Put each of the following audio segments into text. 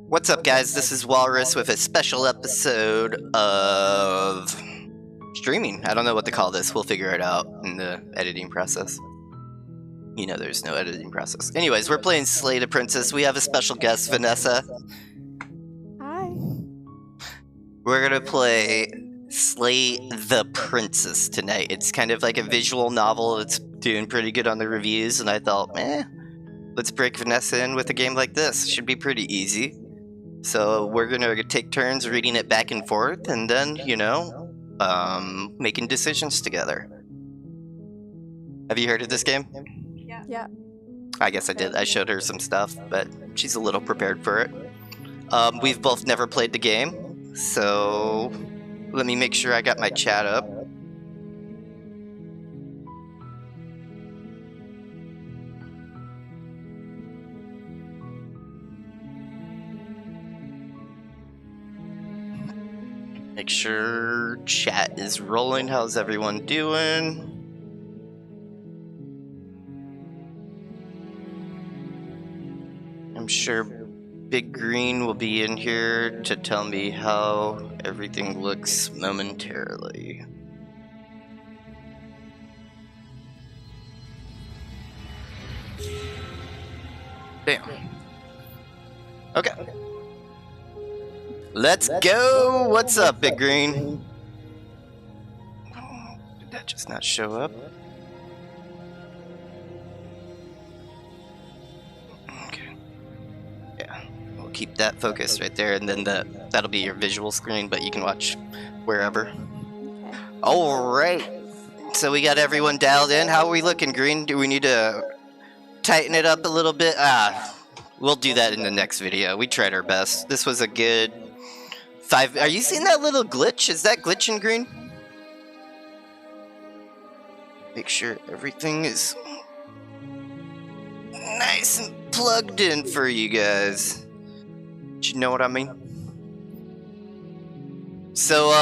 What's up, guys? This is Walrus with a special episode of streaming. I don't know what to call this. We'll figure it out in the editing process. You know there's no editing process. Anyways, we're playing Slay the Princess. We have a special guest, Vanessa. Hi. We're gonna play Slay the Princess tonight. It's kind of like a visual novel. It's doing pretty good on the reviews, and I thought, let's break Vanessa in with a game like this. Should be pretty easy. So we're gonna take turns reading it back and forth, and then, making decisions together. Have you heard of this game? Yeah. I guess I did. I showed her some stuff, but she's a little prepared for it. We've both never played the game, so let me make sure I got my chat up. Make sure chat is rolling. How's everyone doing? I'm sure Big Green will be in here to tell me how everything looks momentarily. Damn. Okay. Let's go! What's up, Big Green? Did that just not show up? Okay. Yeah, we'll keep that focused right there, and then that'll be your visual screen, but you can watch wherever. Okay. Alright, so we got everyone dialed in. How are we looking, Green? Do we need to tighten it up a little bit? We'll do that in the next video. We tried our best. This was a good 5. Are you seeing that little glitch? Is that glitching, Green? Make sure everything is nice and plugged in for you guys. Do you know what I mean? So,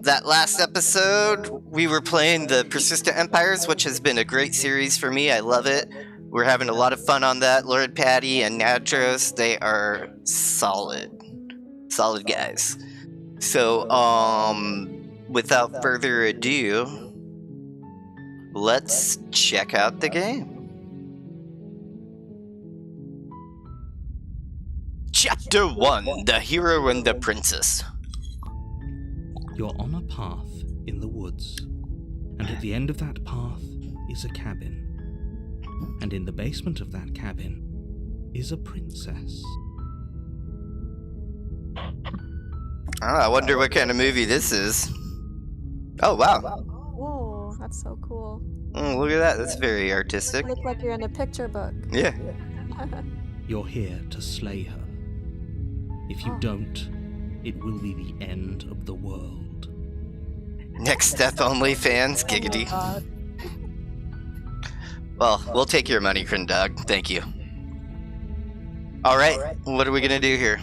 that last episode, we were playing the Persistent Empires, which has been a great series for me. I love it. We're having a lot of fun on that. Lord Patty and Nadros, they are solid. Solid guys. So, without further ado, let's check out the game. Chapter 1, The Hero and the Princess. You're on a path in the woods, and at the end of that path is a cabin. And in the basement of that cabin is a princess. I wonder what kind of movie this is. Oh, wow. Whoa, that's so cool. Look at that. That's very artistic. You look like you're in a picture book. Yeah. You're here to slay her. If you don't, it will be the end of the world. Next step only, fans. Giggity. Oh my God. Well, we'll take your money, Crindog. Thank you. Alright, what are we gonna do here?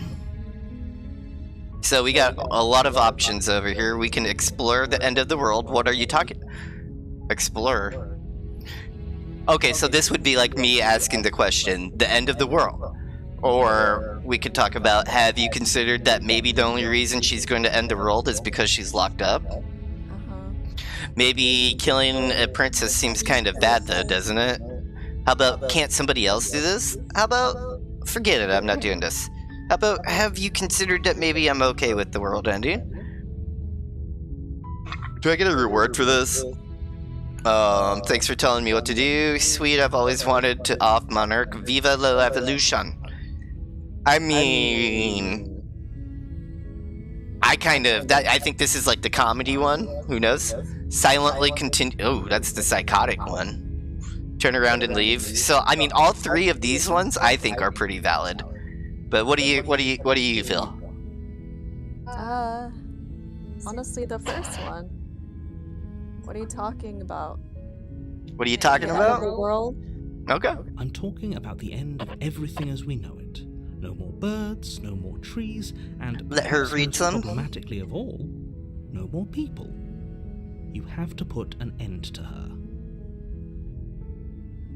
So we got a lot of options over here. We can explore the end of the world. What are you talking? Explore? Okay, so this would be like me asking the question, the end of the world. Or we could talk about, have you considered that maybe the only reason she's going to end the world is because she's locked up? Maybe killing a princess seems kind of bad though, doesn't it? How about, can't somebody else do this? How about, forget it, I'm not doing this. How about, have you considered that maybe I'm okay with the world ending? Do I get a reward for this? Thanks for telling me what to do. Sweet, I've always wanted to off Monarch. Viva la evolution. I mean, I think this is like the comedy one. Who knows? Silently continue. Oh, that's the psychotic one. Turn around and leave. So, I mean, all three of these ones I think are pretty valid. But what do you feel? Honestly, the first one. What are you talking about? What are you talking The end about? of the world? Okay. I'm talking about the end of everything as we know it. No more birds, no more trees, and Let her read most some. problematically of all, no more people. You have to put an end to her.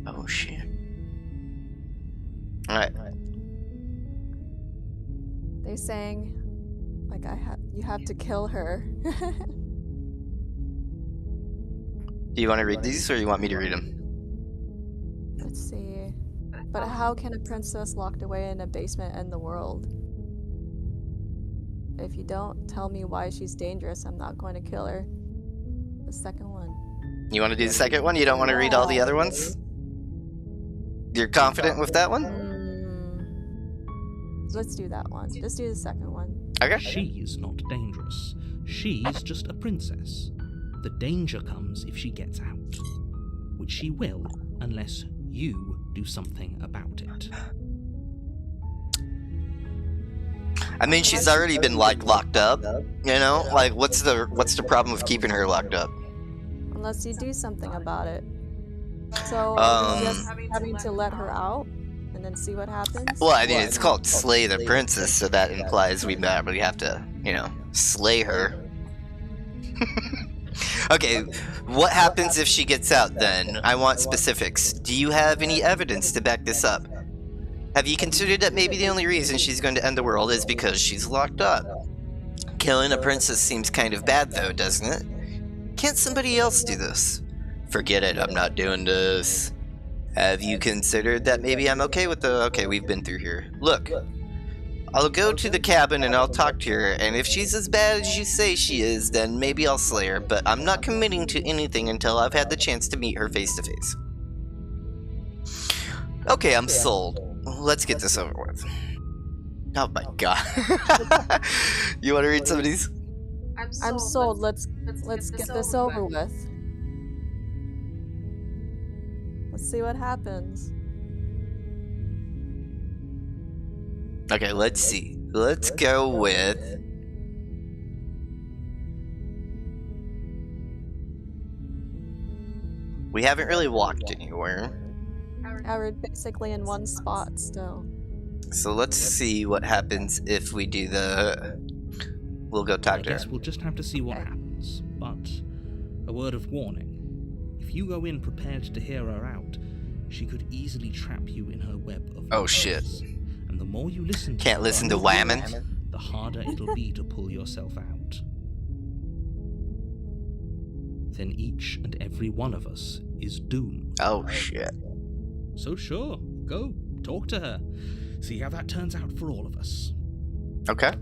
Oh shit. Alright. They're saying, like, you have to kill her. Do you want to read these, or you want me to read them? Let's see. But how can a princess locked away in a basement end the world? If you don't tell me why she's dangerous, I'm not going to kill her. The second one. You want to do the second one? You don't want to read all the other ones? You're confident with that one? Let's do that one. Let's do the second one. Okay. She's not dangerous. She's just a princess. The danger comes if she gets out, which she will unless you do something about it. I mean, she's already been like locked up. You know, like what's the problem with keeping her locked up? Unless you do something about it. So just having to let her out and then see what happens. Well, I mean, it's called slay the princess, so that implies we probably have to, you know, slay her. Okay, what happens if she gets out then? I want specifics. Do you have any evidence to back this up? Have you considered that maybe the only reason she's going to end the world is because she's locked up? Killing a princess seems kind of bad though, doesn't it? Can't somebody else do this? Forget it, I'm not doing this. Have you considered that maybe I'm okay with okay, we've been through here. Look, I'll go to the cabin and I'll talk to her, and if she's as bad as you say she is, then maybe I'll slay her, but I'm not committing to anything until I've had the chance to meet her face to face. Okay, I'm sold. Let's get this over with. Oh my god. You want to read some of these? I'm sold. Let's get this over with. Let's see what happens. Okay, let's see. Let's go with... We haven't really walked anywhere. We're basically in one spot still. So let's see what happens if we do the... We'll go talk to her. I guess we'll just have to see what happens. But a word of warning. If you go in prepared to hear her out, she could easily trap you in her web of Oh shit. And the more you listen to Can't her, listen to whammon. the harder it'll be to pull yourself out. Then each and every one of us is doomed. Oh shit. So sure, go, talk to her. See how that turns out for all of us. Okay.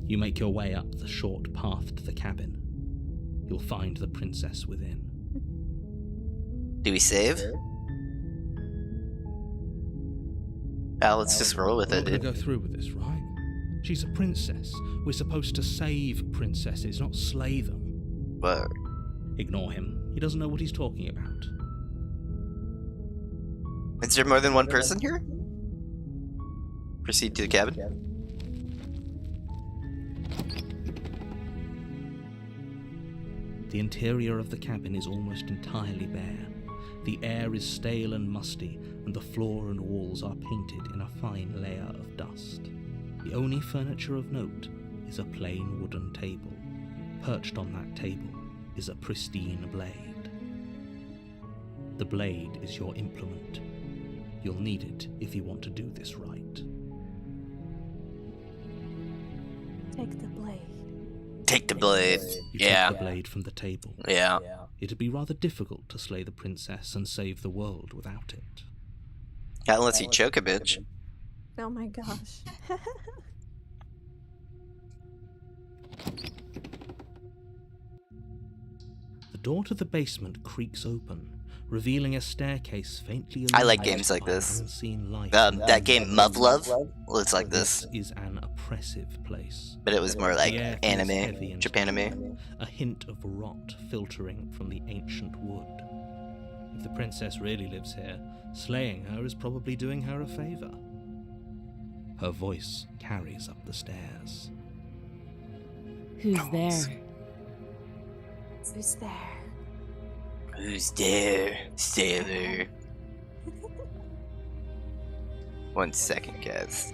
You make your way up the short path to the cabin. You'll find the princess within. Do we save? Let's just roll with We're it, not gonna dude. go through with this, right? She's a princess. We're supposed to save princesses, not slay them. But Ignore him. He doesn't know what he's talking about. is there more than one person here? Proceed to the cabin. The interior of the cabin is almost entirely bare. The air is stale and musty, and the floor and walls are painted in a fine layer of dust. The only furniture of note is a plain wooden table. Perched on that table is a pristine blade. The blade is your implement. You'll need it if you want to do this right. Take the blade. Take the blade. You Yeah. take the blade from the table. Yeah. It'd be rather difficult to slay the princess and save the world without it. Not unless you choke a bitch. Oh my gosh. The door to the basement creaks open, revealing a staircase faintly I like illuminated games like by this. unseen light. That game Muv-Love looks like this, Is an oppressive place. but it was more like The air feels heavy anime, and Japanime. stale, a hint of rot filtering from the ancient wood. If the princess really lives here, slaying her is probably doing her a favor. Her voice carries up the stairs. Who's there? Who's there? Who's there, sailor? 1 second, guys.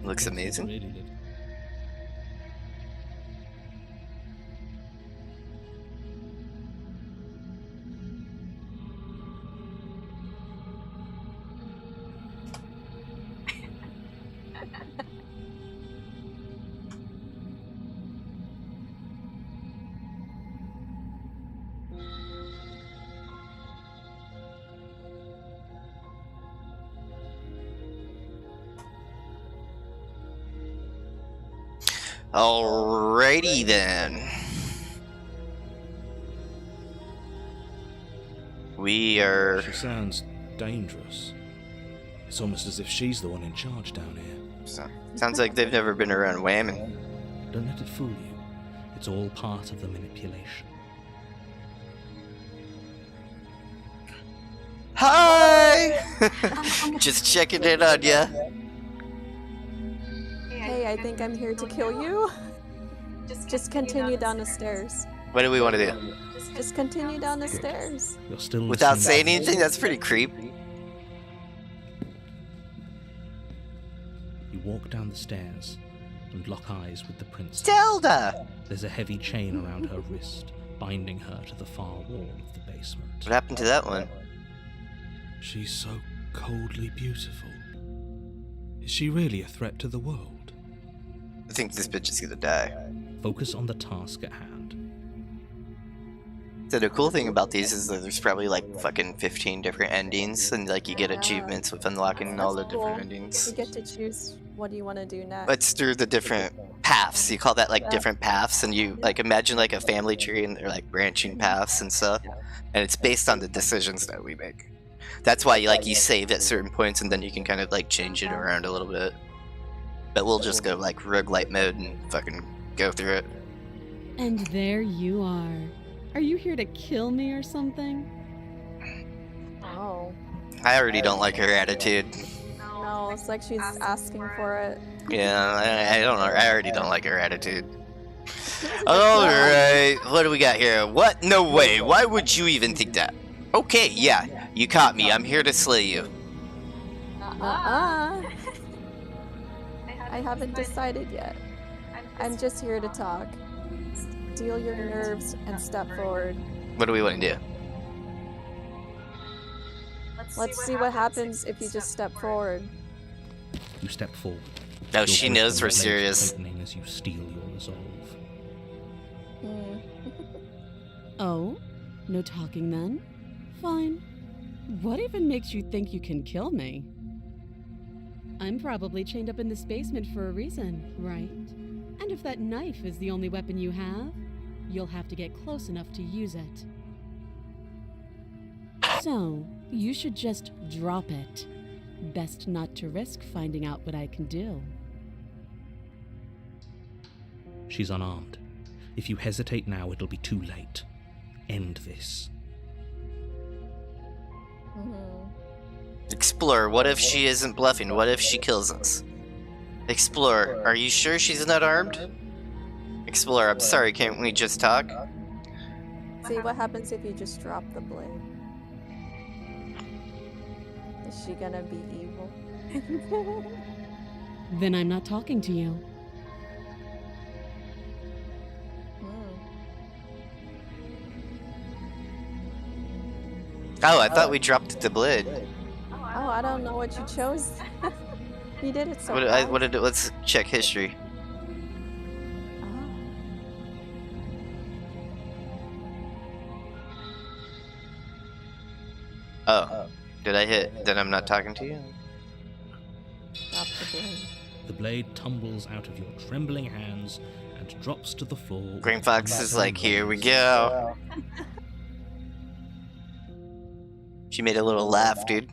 Looks amazing. Really live- Alrighty then. We are... She sounds dangerous. It's almost as if she's the one in charge down here. Sounds like they've never been around whamming. Don't let it fool you. It's all part of the manipulation. Hi! Just checking in on ya. Hey, I think I'm here to kill you. Just continue down the stairs. What do we want to do? Just continue down the stairs. You're still Without listening saying to- anything? That's pretty creep. You walk down the stairs and lock eyes with the princess. Zelda! There's a heavy chain around her wrist, binding her to the far wall of the basement. What happened to that one? She's so coldly beautiful. Is she really a threat to the world? I think this bitch is gonna die. Focus on the task at hand. So the cool thing about these is that there's probably like fucking 15 different endings, and like you get achievements with unlocking all the That's different cool. endings. You get to choose what you want to do next. It's through the different paths. You call that like different paths, and you like imagine like a family tree and they're like branching paths and stuff. And it's based on the decisions that we make. That's why you save at certain points and then you can kind of like change it around a little bit. But we'll just go like roguelite mode and fucking go through it. And there you are. Are you here to kill me or something? Oh. I already don't like her attitude. No, it's like she's asking for it. Yeah, I don't know. I already don't like her attitude. Alright, what do we got here? What? No way. Why would you even think that? Okay, yeah, you caught me. I'm here to slay you. I haven't decided yet. I'm just here to talk. Steal your nerves and step forward. What do we want to do? Let's see what happens if you just step forward. You step forward. Oh, Your she voice knows and we're blades serious. tightening as you steal your resolve. Hmm. Oh? No talking then? Fine. What even makes you think you can kill me? I'm probably chained up in this basement for a reason, right? And if that knife is the only weapon you have, you'll have to get close enough to use it. So, you should just drop it. Best not to risk finding out what I can do. She's unarmed. If you hesitate now, it'll be too late. End this. Explore, what if she isn't bluffing? What if she kills us? Explore, are you sure she's not armed? Explore, I'm sorry, can't we just talk? See what happens if you just drop the blade. Is she gonna be evil? Then I'm not talking to you. Oh, I thought we dropped the blade. Oh, I don't know what you chose. You did it so What did it, let's check history. Oh, did I hit? Then I'm not talking to you? Drop the blade. The blade tumbles out of your trembling hands and drops to the floor. Green Fox is like, here we go. She made a little laugh, dude.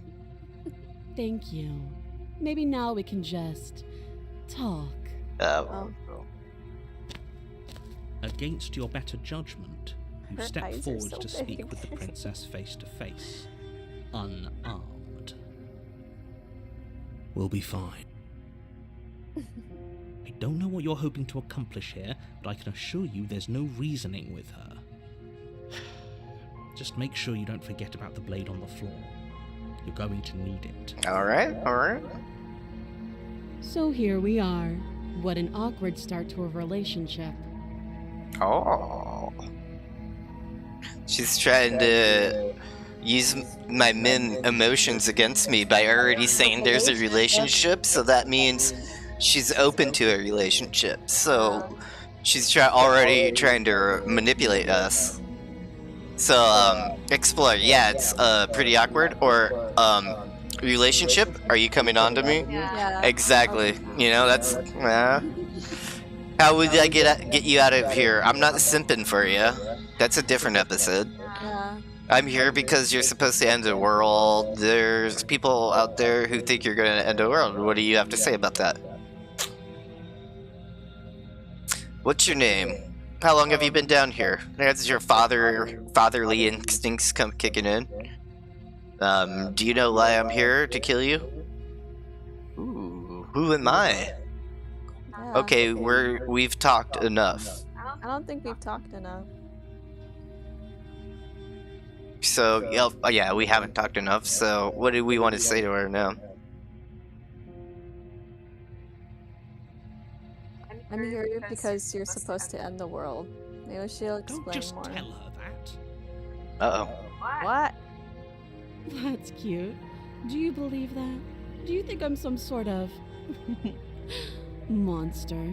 Thank you. Maybe now we can just talk. Oh. Against your better judgment, you Her step eyes are forward so to speak big. with the princess face to face, unarmed. We'll be fine. I don't know what you're hoping to accomplish here, but I can assure you there's no reasoning with her. Just make sure you don't forget about the blade on the floor. You're going to need it. Alright, alright. So here we are. What an awkward start to a relationship. Oh. She's trying to use my men emotions against me by already saying there's a relationship, so that means she's open to a relationship. So she's already trying to manipulate us. So, explore. Yeah, it's pretty awkward. Or, relationship? Are you coming on to me? Yeah. Exactly. You know, that's... How would I get you out of here? I'm not simping for you. That's a different episode. Yeah. I'm here because you're supposed to end the world. There's people out there who think you're gonna end the world. What do you have to say about that? What's your name? How long have you been down here? Has your fatherly instincts come kicking in? Do you know why I'm here to kill you? Ooh, who am I? Yeah. Okay, we've talked enough. I don't think we've talked enough. So, yeah, we haven't talked enough, so what do we want to say to her now? I'm here because you're supposed to end the world. Maybe she'll Don't explain just more. tell her that. Uh-oh. What? That's cute. Do you believe that? Do you think I'm some sort of monster?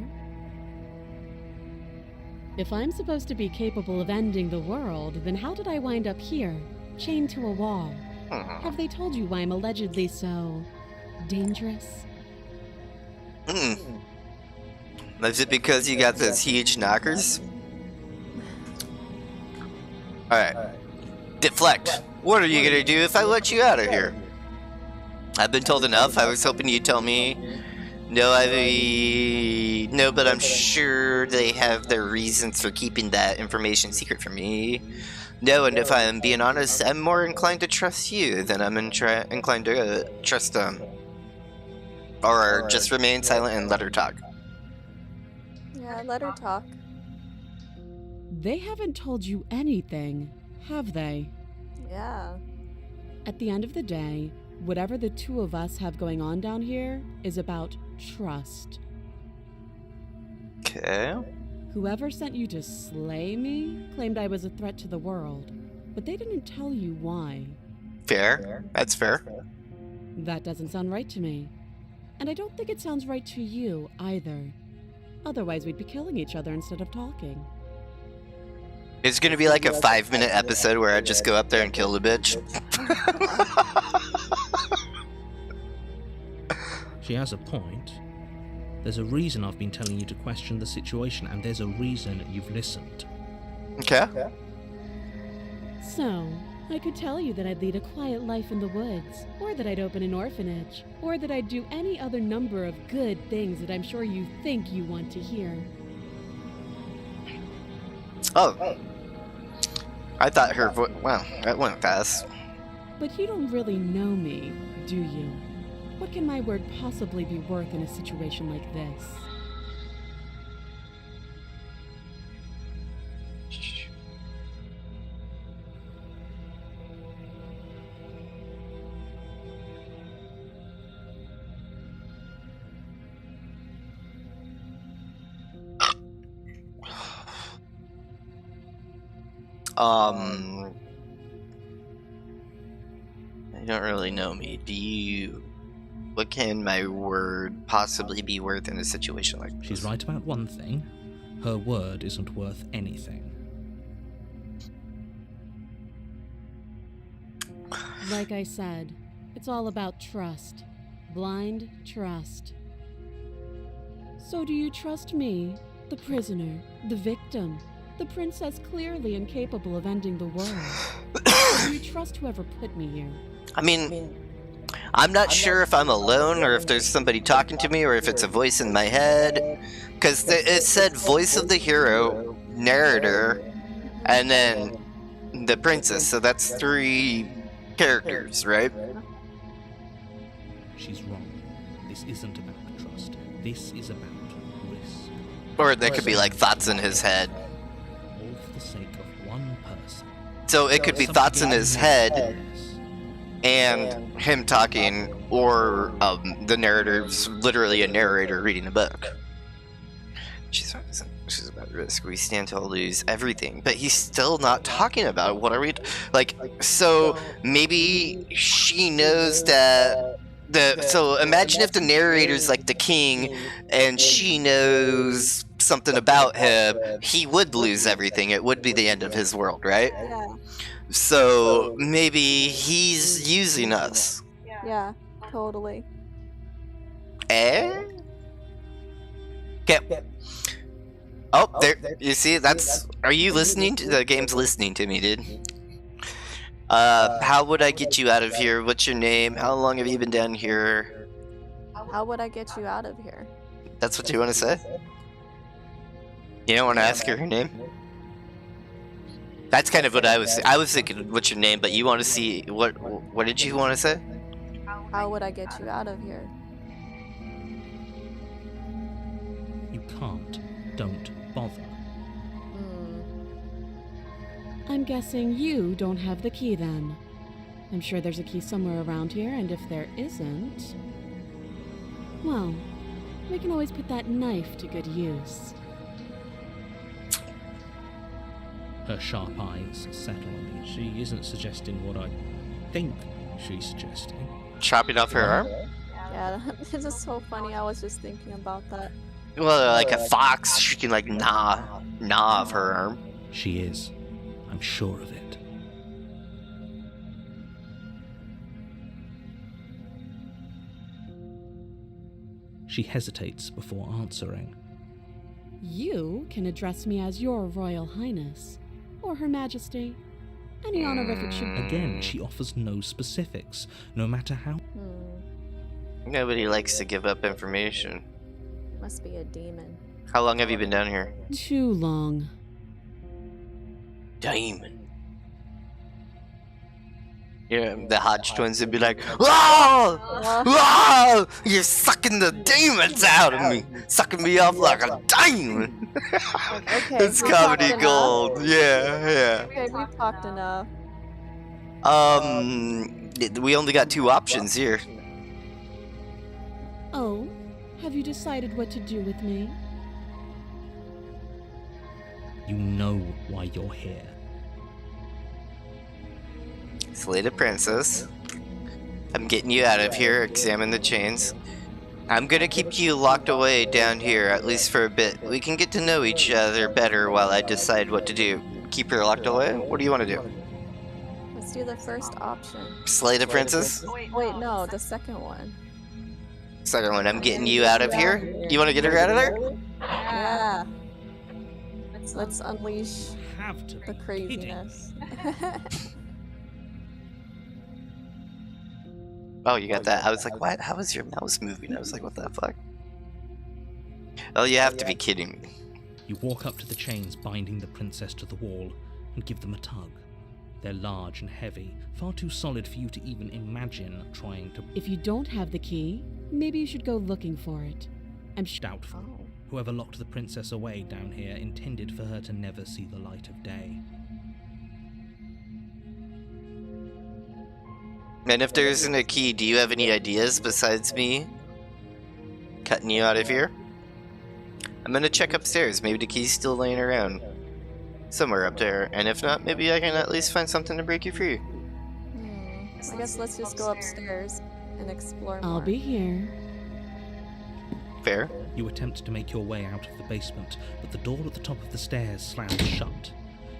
If I'm supposed to be capable of ending the world, then how did I wind up here, chained to a wall? Have they told you why I'm allegedly so dangerous? Is it because you got those huge knockers? Alright. Deflect. What are you gonna do if I let you out of here? I've been told enough. I was hoping you'd tell me. No, but I'm sure they have their reasons for keeping that information secret from me. No, and if I'm being honest, I'm more inclined to trust you than I'm inclined to trust them. Or just remain silent and let her talk. Yeah, let her talk. They haven't told you anything, have they? Yeah. At the end of the day, whatever the two of us have going on down here is about trust. Okay. Whoever sent you to slay me claimed I was a threat to the world, but they didn't tell you why. Fair. That's fair. That doesn't sound right to me. And I don't think it sounds right to you either. Otherwise, we'd be killing each other instead of talking. It's gonna be like a 5-minute episode where I just go up there and kill the bitch. She has a point. There's a reason I've been telling you to question the situation, and there's a reason you've listened. Okay. So, I could tell you that I'd lead a quiet life in the woods, or that I'd open an orphanage, or that I'd do any other number of good things that I'm sure you think you want to hear. Oh. I thought her voice. Wow, that went fast. But you don't really know me, do you? What can my word possibly be worth in a situation like this? You don't really know me. Do you? What can my word possibly be worth in a situation like this? She's right about one thing. Her word isn't worth anything. Like I said, it's all about trust. Blind trust. So do you trust me, the prisoner, the victim, the princess clearly incapable of ending the world? Or do you trust whoever put me here? I mean, I'm not sure if I'm alone or if there's somebody talking to me or if it's a voice in my head. Because it said voice of the hero, narrator, and then the princess. So that's 3 characters, right? She's wrong. This isn't about trust. This is about risk. Or they could be like thoughts in his head. All for the sake of one person. So it could be thoughts in his head and him talking, or the narrator's literally a narrator reading a book. She's about risk. We stand to lose everything, but he's still not talking about it. What are we like? So maybe she knows that So imagine if the narrator's like the king, and she knows something about him. He would lose everything. It would be the end of his world, right? Yeah. So maybe he's using us. Yeah, totally. Eh? Okay. Oh, there. You see, that's. Are you listening? The game's listening to me, dude. How would I get you out of here? What's your name? How long have you been down here? How would I get you out of here? That's what you want to say? You don't want to ask her name? That's kind of what I was thinking. What's your name? But you want to see what? What did you want to say? How would I get you out of here? You can't. Don't bother. I'm guessing you don't have the key then. I'm sure there's a key somewhere around here, and if there isn't, well, we can always put that knife to good use. Her sharp eyes settle on me. She isn't suggesting what I think she's suggesting. Chopping off her arm? Yeah, this is so funny. I was just thinking about that. Well, like a fox, she can like gnaw of her arm. She is. I'm sure of it. She hesitates before answering. You can address me as Your Royal Highness, or Her Majesty. Any honorific should... Again, she offers no specifics, no matter how... Nobody likes to give up information. Must be a demon. How long have you been down here? Too long. Demon. Yeah, the Hodge twins would be like, "Whoa! Whoa! You're sucking the demons out of me! Sucking me off like a demon!" Okay, It's we've comedy talked gold. enough. Yeah. Okay, we've talked enough. We only got two options here. Oh, have you decided what to do with me? You know why you're here. Slay the princess. I'm getting you out of here. Examine the chains. I'm gonna keep you locked away down here, at least for a bit. We can get to know each other better while I decide what to do. Keep her locked away? What do you want to do? Let's do the first option. Slay the princess? Wait, no, the second one. Second one, I'm getting you out of here. You want to get her out of there? Yeah. Let's unleash Have to the be craziness. Oh, you got that. I was like, what? How was your mouse moving? I was like, what the fuck? Oh, you have to be kidding me. You walk up to the chains binding the princess to the wall and give them a tug. They're large and heavy, far too solid for you to even imagine trying to... If you don't have the key, maybe you should go looking for it. I'm Doubtful. Oh. Whoever locked the princess away down here intended for her to never see the light of day. And if there isn't a key, do you have any ideas besides me cutting you out of here? I'm gonna check upstairs. Maybe the key's still laying around somewhere up there. And if not, maybe I can at least find something to break you free. I guess let's just go upstairs and explore more. I'll be here. Fair. You attempt to make your way out of the basement, but the door at the top of the stairs slams shut.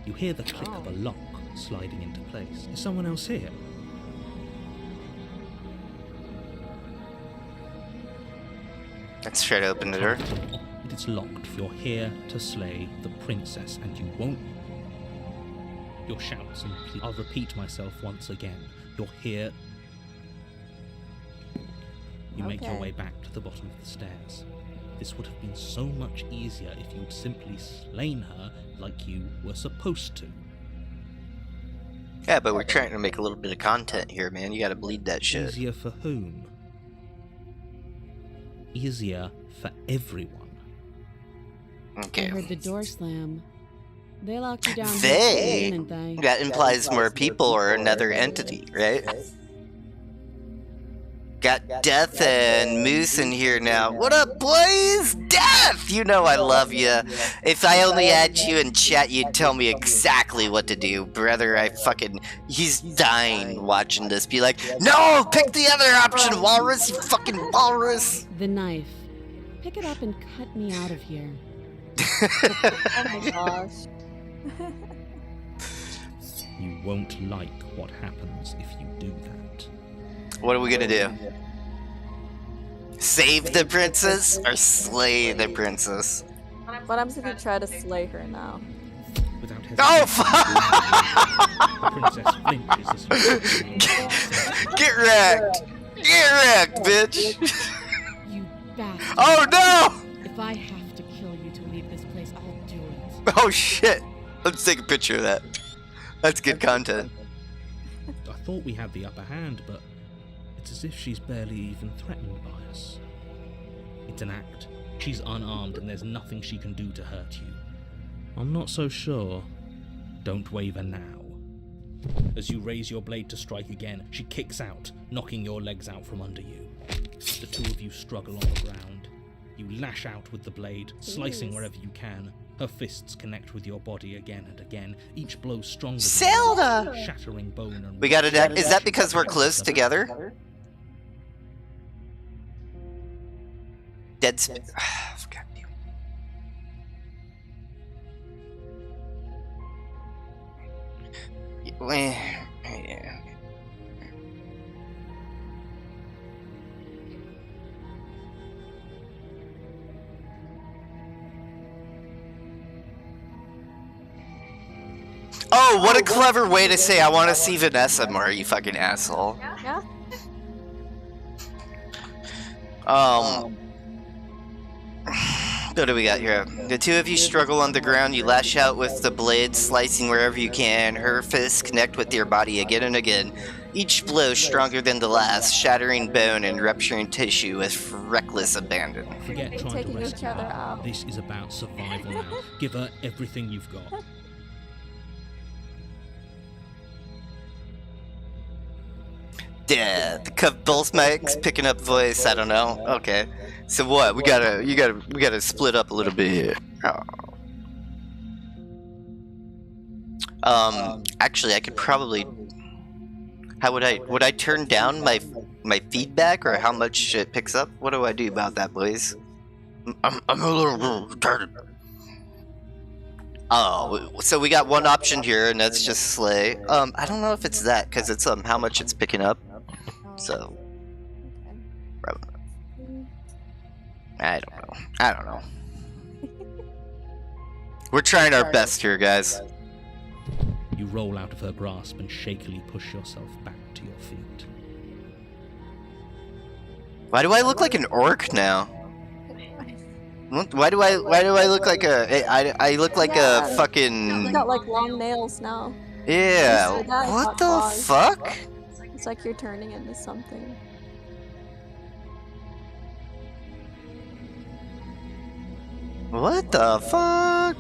You hear the click of a lock sliding into place. Is someone else here? Let's try to open the door. It is locked. You're here to slay the princess, and you won't. Your shouts and I'll repeat myself once again. You're here. You make your Okay. way back to the bottom of the stairs. This would have been so much easier if you'd simply slain her like you were supposed to. Yeah, but we're trying to make a little bit of content here, man. You gotta bleed that shit. Easier for whom? Easier for everyone. Okay. I heard the door slam. They locked you down here They? too, didn't they? That implies more people or another entity, right? Got Death and Moose in here now. What up, boys? Death! You know I love you. If I only had you in chat, you'd tell me exactly what to do. Brother, he's dying watching this. Be like, no, pick the other option, Walrus, you fucking Walrus. The knife. Pick it up and cut me out of here. Oh my gosh. You won't like what happens if you do that. What are we gonna do? Save the princess or slay the princess? What happens if you try to slay her now? Without Oh, hesitation, the princess flinches as you Get wrecked! Get wrecked, bitch! You bastard. Oh no! If I have to kill you to leave this place, I'll do it. Oh shit! Let's take a picture of that. That's good content. I thought we had the upper hand, but it's as if she's barely even threatened by us. It's an act. She's unarmed and there's nothing she can do to hurt you. I'm not so sure. Don't waver now. As you raise your blade to strike again, she kicks out, knocking your legs out from under you. The two of you struggle on the ground. You lash out with the blade, slicing wherever you can. Her fists connect with your body again and again, each blow stronger than Zelda! the other, shattering bone and We got it. Is that because we're close together? Dead space. God damn. Yeah. Oh, what a clever way to say I want to see Vanessa more, you fucking asshole. Yeah? What do we got here? The two of you struggle on the ground. You lash out with the blade, slicing wherever you can. Her fists connect with your body again and again. Each blow stronger than the last, shattering bone and rupturing tissue with reckless abandon. Forget They're trying to taking rescue each other her. out. This is about survival now. Give her everything you've got. Yeah, both mics picking up voice. I don't know. Okay, so what? We gotta split up a little bit here. Actually, I could probably. How would I turn down my feedback or how much it picks up? What do I do about that, boys? I'm a little retarded. Oh, so we got one option here, and that's just slay. I don't know if it's that because it's how much it's picking up. So, I don't know. We're trying our best here, guys. You roll out of her grasp and shakily push yourself back to your feet. Why do I look like an orc now? Why do I look like I look like a fucking... You got like long nails now. Yeah, Used to that, what got the claws. fuck? It's like you're turning into something. What the fuck?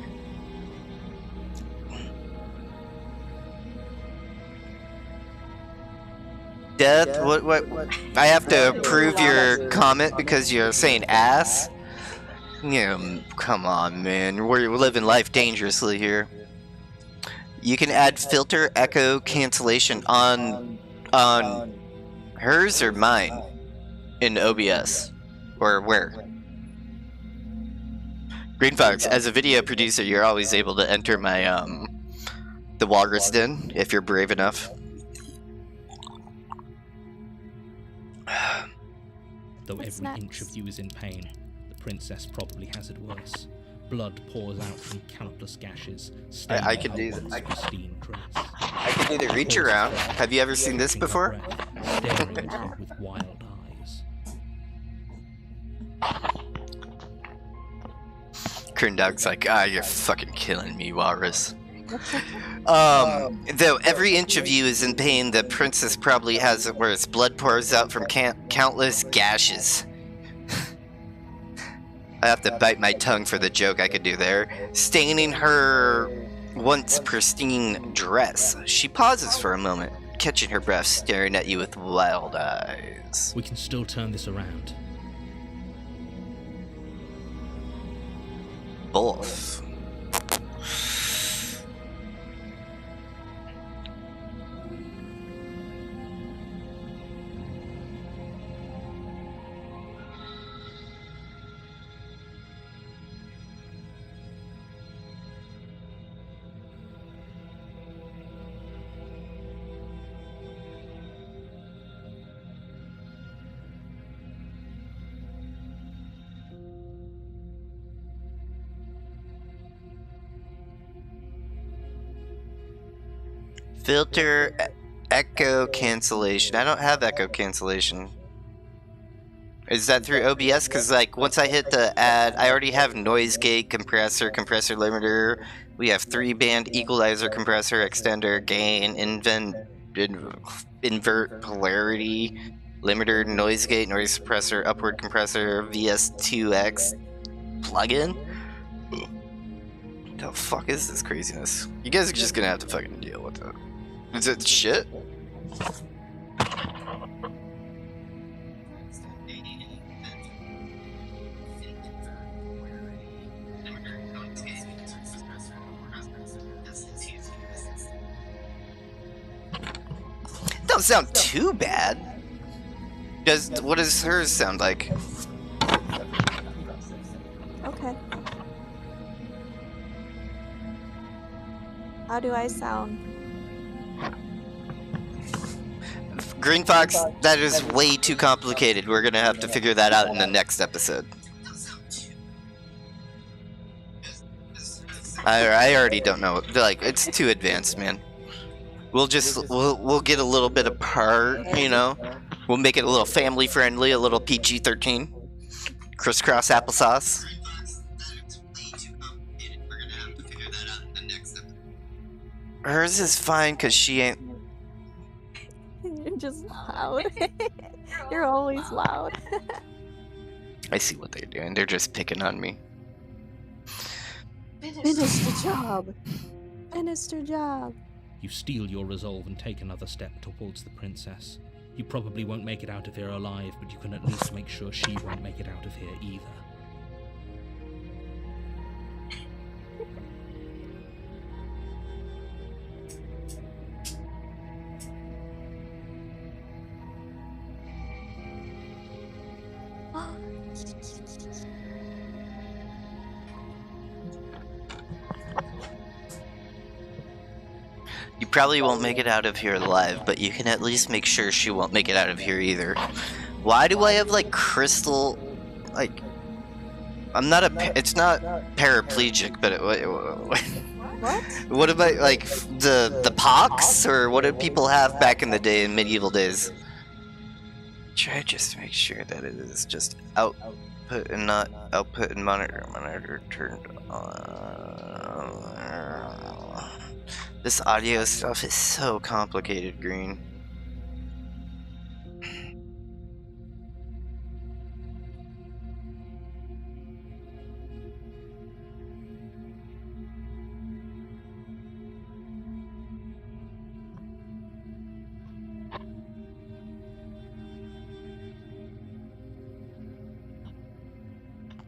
Death, what? I have to approve your comment because you're saying ass? Yeah, come on, man. We're living life dangerously here. You can add filter echo cancellation on hers or mine in OBS or where? Green Fox, as a video producer, you're always able to enter my the Walrus Den if you're brave enough. Though What's every inch next? of you is in pain, the princess probably has it worse. Blood pours out from countless gashes, staining I can her do that. once pristine dress. I can do the reach around. Have you ever seen this Catching her before? breath, staring at you with wild eyes. Kern Dog's like, you're fucking killing me, Walrus. Though every inch of you is in pain, the princess probably has it worse. Blood pours out from countless gashes. I have to bite my tongue for the joke I could do there. Staining her once pristine dress. She pauses for a moment, catching her breath, staring at you with wild eyes. We can still turn this around. Both. Filter echo cancellation. I don't have echo cancellation. Is that through OBS? Because like once I hit the add, I already have noise gate, compressor, compressor limiter. We have 3-band equalizer, compressor, extender, gain, invert polarity, limiter, noise gate, noise suppressor, upward compressor, VS2X plugin. What the fuck is this craziness? You guys are just gonna have to fucking deal with it. Is it shit? Don't sound too bad. What does hers sound like? Okay. How do I sound? Green Fox, that is way too complicated. We're gonna have to figure that out in the next episode. I already don't know. Like, it's too advanced, man. We'll get a little bit apart, you know. We'll make it a little family friendly, a little PG-13. Crisscross applesauce. Hers is fine because she ain't. You're just loud. You're always loud. I see what they're doing. They're just picking on me. Finish the job. Finish the job. You steel your resolve and take another step towards the princess. You probably won't make it out of here alive, but you can at least make sure she won't make it out of here either. You probably won't make it out of here alive, but you can at least make sure she won't make it out of here either. Why do I have like crystal, like, I'm not it's not paraplegic, but what about like the pox, or what did people have back in the day in medieval days? Try just to make sure that it is just output and not output and monitor turned on. This audio stuff is so complicated, Green.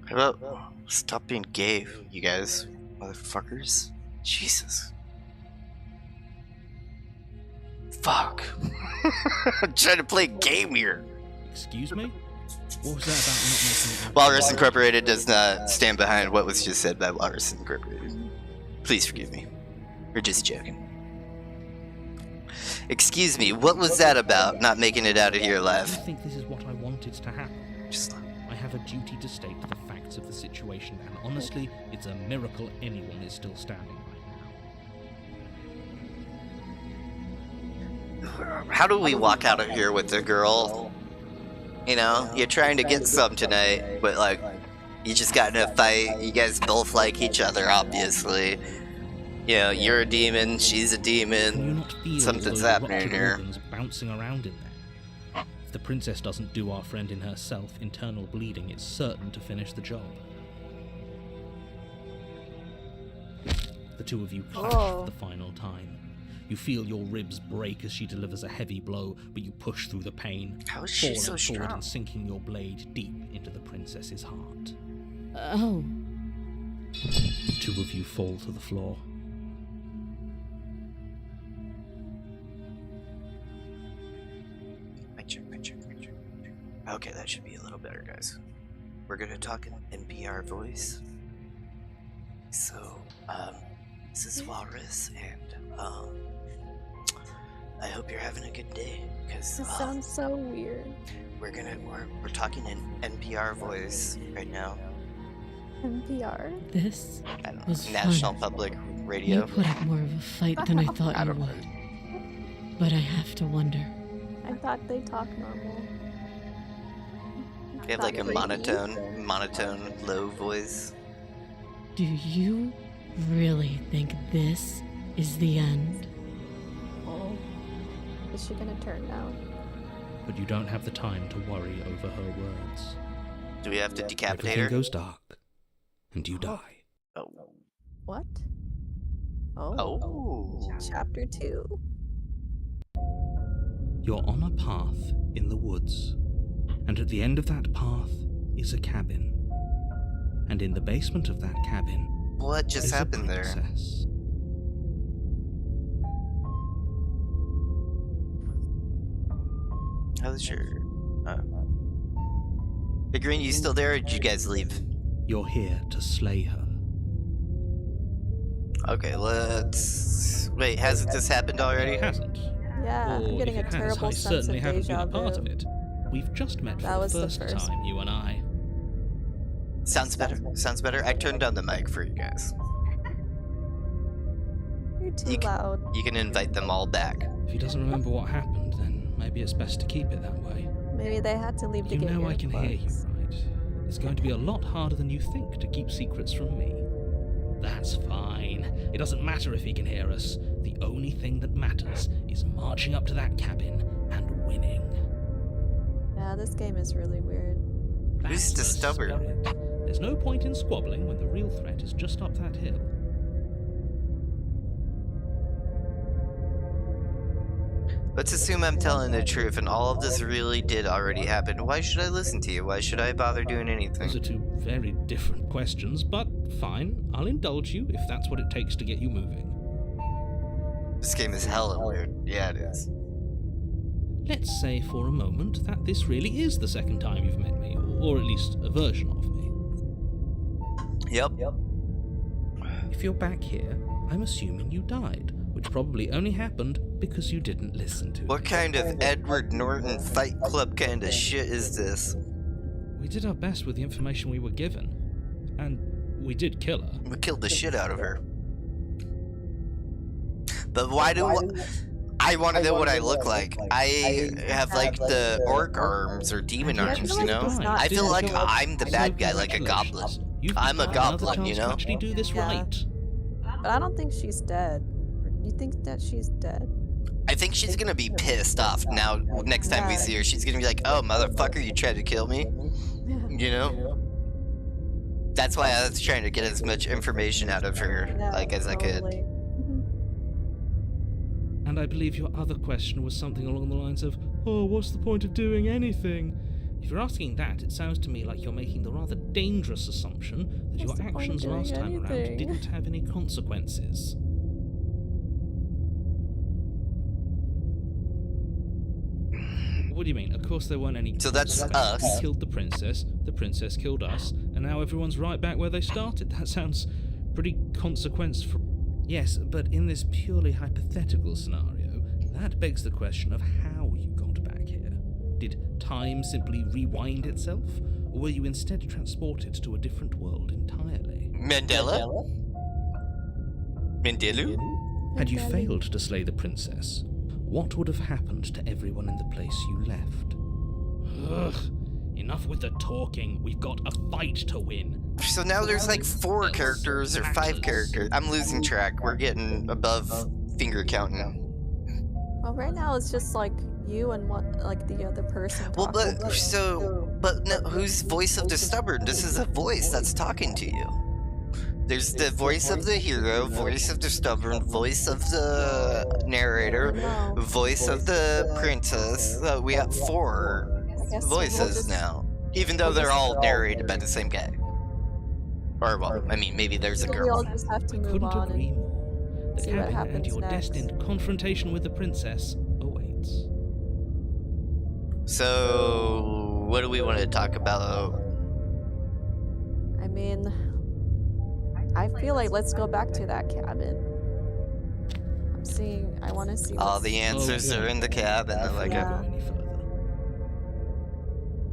Hello? Stop being gay, you guys, motherfuckers. Jesus. Fuck. I'm trying to play a game here. Excuse me? What was that about not making it out? Walrus Incorporated does not stand behind what was just said by Walrus Incorporated. Please forgive me. We're just joking. Excuse me, what was that about, not making it out of here I alive? think this is what I wanted to happen. Just I have a duty to state the facts of the situation, and honestly, it's a miracle anyone is still standing right now. how do we walk out of here with the girl? You know, you're trying to get some tonight, but like, you just got in a fight. You guys both like each other, obviously. You know, you're a demon, she's a Can you demon. not feel Something's those happening erupted here. organs bouncing around in there? If the princess doesn't do our friend in herself internal bleeding, it's certain to finish the job. The two of you clash for the final time. You feel your ribs break as she delivers a heavy blow, but you push through the pain, How is she so falling forward strong? and sinking your blade deep into the princess's heart. Oh, The two of you fall to the floor. Okay, that should be a little better, guys. We're gonna talk in NPR voice. So, this is Walrus, and, I hope you're having a good day, because, This sounds so weird. we're talking in NPR voice right now. NPR? this I don't know, was National fun. Public You Radio. put up more of a fight than I thought I you don't know. would. but I have to wonder. I thought they talked normal. You have like a monotone, low voice. Do you really think this is the end? Oh. Is she gonna turn now? But you don't have the time to worry over her words. Do we have to decapitate Everything her? goes dark, and you die. Oh. What? Oh. Oh. Chapter 2. You're on a path in the woods, and at the end of that path is a cabin. And in the basement of that cabin What just is a happened there? princess. How's your... Hey, Green, you still there, or did you guys leave? You're here to slay her. Okay, let's... Wait, hasn't this happened already? It hasn't. Yeah, Or I'm getting a if it has, terrible I sense certainly of haven't been deja a part vu. of it. We've just met That for was the the first first. time, you and I. Sounds better. Sounds better. I turned down the mic for you guys. You're too You c- loud. You can invite them all back. If he doesn't remember what happened, then maybe it's best to keep it that way. Maybe they had to leave to You get know I can hear you, earplugs. right? It's going to be a lot harder than you think to keep secrets from me. That's fine. It doesn't matter if he can hear us. The only thing that matters is marching up to that cabin and winning. Yeah, this game is really weird. Who's the stubborn? spirit. There's no point in squabbling when the real threat is just up that hill. Let's assume I'm telling the truth and all of this really did already happen. Why should I listen to you? Why should I bother doing Those anything? are two very different questions, but fine. I'll indulge you if that's what it takes to get you moving. This game is hella weird. Yeah, it is. Let's say for a moment that this really is the second time you've met me, or at least a version of me. Yep. If you're back here, I'm assuming you died, which probably only happened because you didn't listen to What me. kind of Edward Norton Fight Club kind of shit is this? We did our best with the information we were given, and we did kill her. We killed the shit out of her. But why do I want to know what I look like? I have like the orc arms or demon I arms, feel you like know? he's not I feel like doing I'm the So bad guy, like a congratulations. goblin. You've I'm a got another goblin, you chance know? to actually do this Yeah. right. But I don't think she's dead. You think that she's dead? I think she's gonna be pissed off now. Next time we Yeah. see her, she's gonna be like, "Oh, motherfucker, you tried to kill me," you know? That's why I was trying to get as much information out of her, Yeah, like, as I could. totally. And I believe your other question was something along the lines of, oh, what's the point of doing anything? If you're asking that, it sounds to me like you're making the rather dangerous assumption that What's your the point of actions doing last time around anything? didn't have any consequences. What do you mean? Of course there weren't any So that's consequences. us. We killed the princess killed us, and now everyone's right back where they started. That sounds pretty consequence-free. Yes, but in this purely hypothetical scenario, that begs the question of how you got back here. Did time simply rewind itself, or were you instead transported to a different world entirely? Mandela? Mandelu? Had you failed to slay the princess, what would have happened to everyone in the place you left? Ugh, enough with the talking. We've got a fight to win. So now there's like 4 characters or 5 characters. I'm losing track. We're getting above finger counting. Well, right now it's just like you and what, like the other person. Well, talking. but no, who's voice of the stubborn? This is a voice that's talking to you. There's the voice of the hero, voice of the stubborn, voice of the narrator, No. voice of the princess. We got 4 I guess voices we'll just- now, even though they're all narrated by the same guy. Or well, I mean, maybe there's a So we all girl. just have to I move couldn't on agree and more. The see what cabin and happens your next. destined confrontation with the princess awaits. So, what do we want to talk about? I mean, I feel like let's go back to that cabin. I want to see All what's- the answers Oh, are in the cabin. I like Yeah. it. Go any further.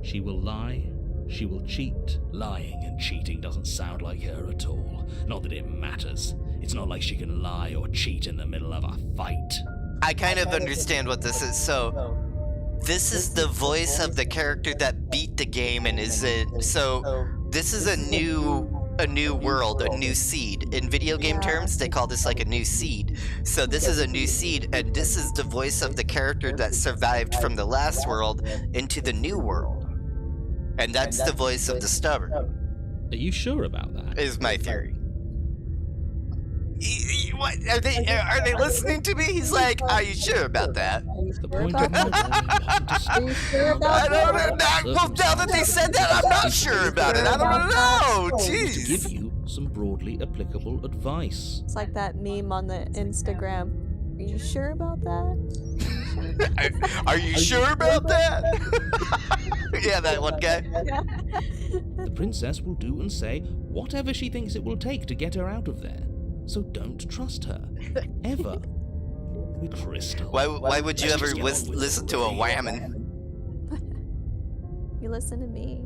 She will lie, she will cheat. Lying and cheating doesn't sound like her at all. Not that it matters. It's not like she can lie or cheat in the middle of a fight. I kind of understand what this is. So, this is the voice of the character that beat the game and is in. So, this is a new world, a new seed. In video game terms, they call this like a new seed. So this is a new seed, and this is the voice of the character that survived from the last world into the new world. And that's the voice of the stubborn. Are you sure about that? Is my theory. What are they listening to me? He's like, are you sure about that? The point of my Are you sure about I don't that? know. Well, now that they said that, I'm not sure about it. I don't know. to Jeez. give you some broadly applicable advice. It's like that meme on the Instagram. Are you sure about that? Are you sure about that? Yeah, that one guy. The princess will do and say whatever she thinks it will take to get her out of there. So don't trust her. Ever. Crystal. Why would you ever listen to a whammon? You listen to me.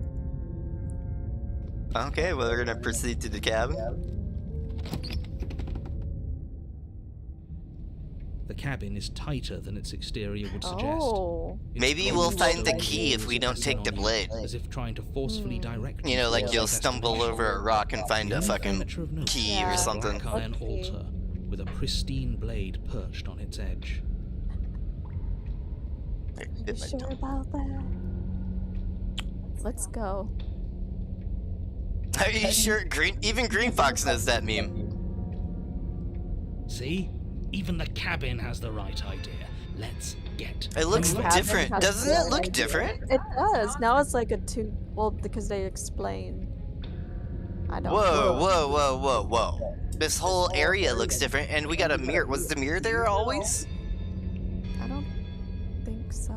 Okay, well, we're gonna proceed to the cabin. The cabin is tighter than its exterior would suggest. Oh. It's Maybe we'll closed find the with key if we don't take the on you, blade. As if trying to forcefully direct You know, like to you'll its stumble destination. over a rock and find The a only fucking furniture of note key Yeah. or is a something. black iron Okay. altar with a pristine blade perched on its edge. Are you sure about that? Let's go. Are you sure? Even Green Fox knows that meme. See? Even the cabin has the right idea. Let's get. It looks The cabin different. has Doesn't the it look idea. different? It does. Now it's like a two. Well, because they explain. I don't. Whoa. This whole area looks different, and we got a mirror. Was the mirror there always? I don't think so.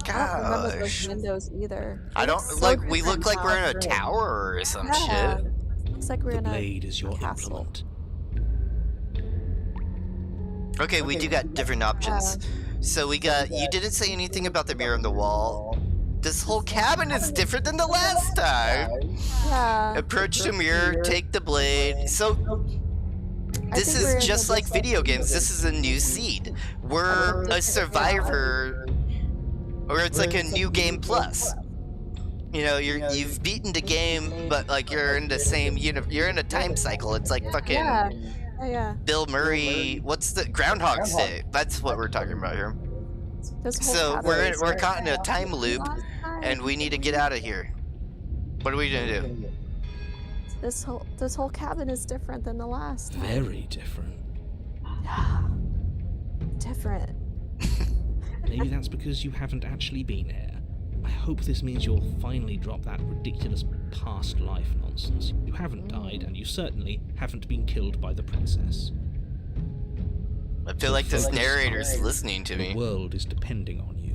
I don't remember those Gosh. windows either. I It don't looks so like. We different look like we're in a now. tower or some Yeah. shit. Looks like we're The in a blade is your castle. implement. Okay, we do got different options. So we got. You didn't say anything about the mirror on the wall. This whole cabin is different than the last time. Yeah. Approach the mirror, take the blade. So I this think we're in is just the like video games. This is a new seed. We're a survivor, or it's like a new game plus. You know, you've beaten the game, but like you're in the same you're in a time cycle. It's like fucking Yeah. Yeah. Bill Murray. What's the Groundhog's Day? That's what we're talking about here. This whole So cabin we're is we're different caught in a than time loop, last time. and we need to get out of here. What are we gonna do? This whole cabin is different than the last time. Very different. Different. Maybe that's because you haven't actually been here. I hope this means you'll finally drop that ridiculous past life nonsense. You haven't died, and you certainly haven't been killed by the princess. I feel like this narrator's listening to The me. world is depending on you.